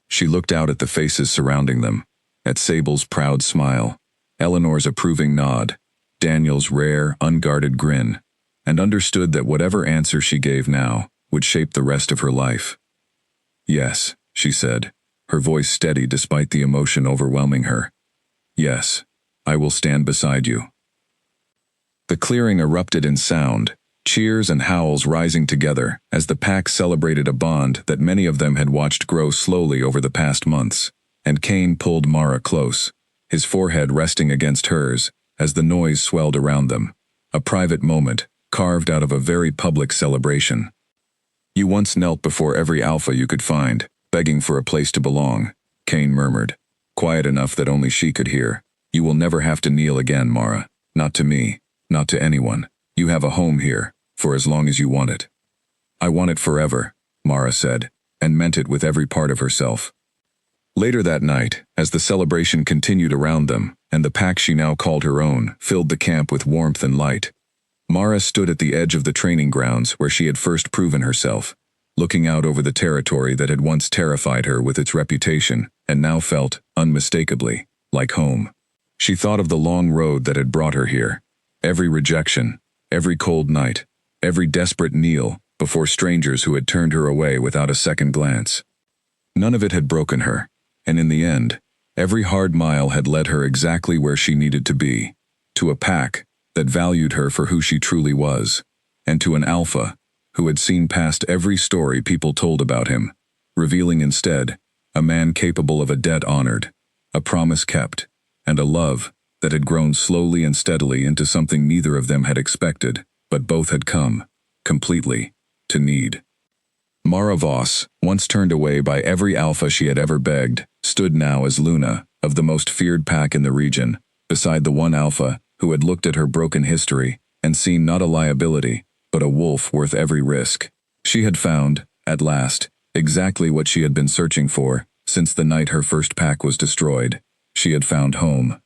She looked out at the faces surrounding them, at Sable's proud smile, Eleanor's approving nod, Daniel's rare, unguarded grin, and understood that whatever answer she gave now would shape the rest of her life. Yes, she said, her voice steady despite the emotion overwhelming her. Yes, I will stand beside you. The clearing erupted in sound, cheers and howls rising together as the pack celebrated a bond that many of them had watched grow slowly over the past months. And Kane pulled Mara close, his forehead resting against hers, as the noise swelled around them, a private moment, carved out of a very public celebration. You once knelt before every alpha you could find, begging for a place to belong, Kane murmured, quiet enough that only she could hear. You will never have to kneel again, Mara, not to me, not to anyone. You have a home here, for as long as you want it. I want it forever, Mara said, and meant it with every part of herself. Later that night, as the celebration continued around them, and the pack she now called her own filled the camp with warmth and light, Mara stood at the edge of the training grounds where she had first proven herself, looking out over the territory that had once terrified her with its reputation and now felt, unmistakably, like home. She thought of the long road that had brought her here, every rejection, every cold night, every desperate kneel before strangers who had turned her away without a second glance. None of it had broken her. And in the end, every hard mile had led her exactly where she needed to be, to a pack that valued her for who she truly was, and to an alpha who had seen past every story people told about him, revealing instead a man capable of a debt honored, a promise kept, and a love that had grown slowly and steadily into something neither of them had expected, but both had come, completely, to need. Mara Voss, once turned away by every alpha she had ever begged, stood now as Luna, of the most feared pack in the region, beside the one alpha who had looked at her broken history and seen not a liability, but a wolf worth every risk. She had found, at last, exactly what she had been searching for since the night her first pack was destroyed. She had found home.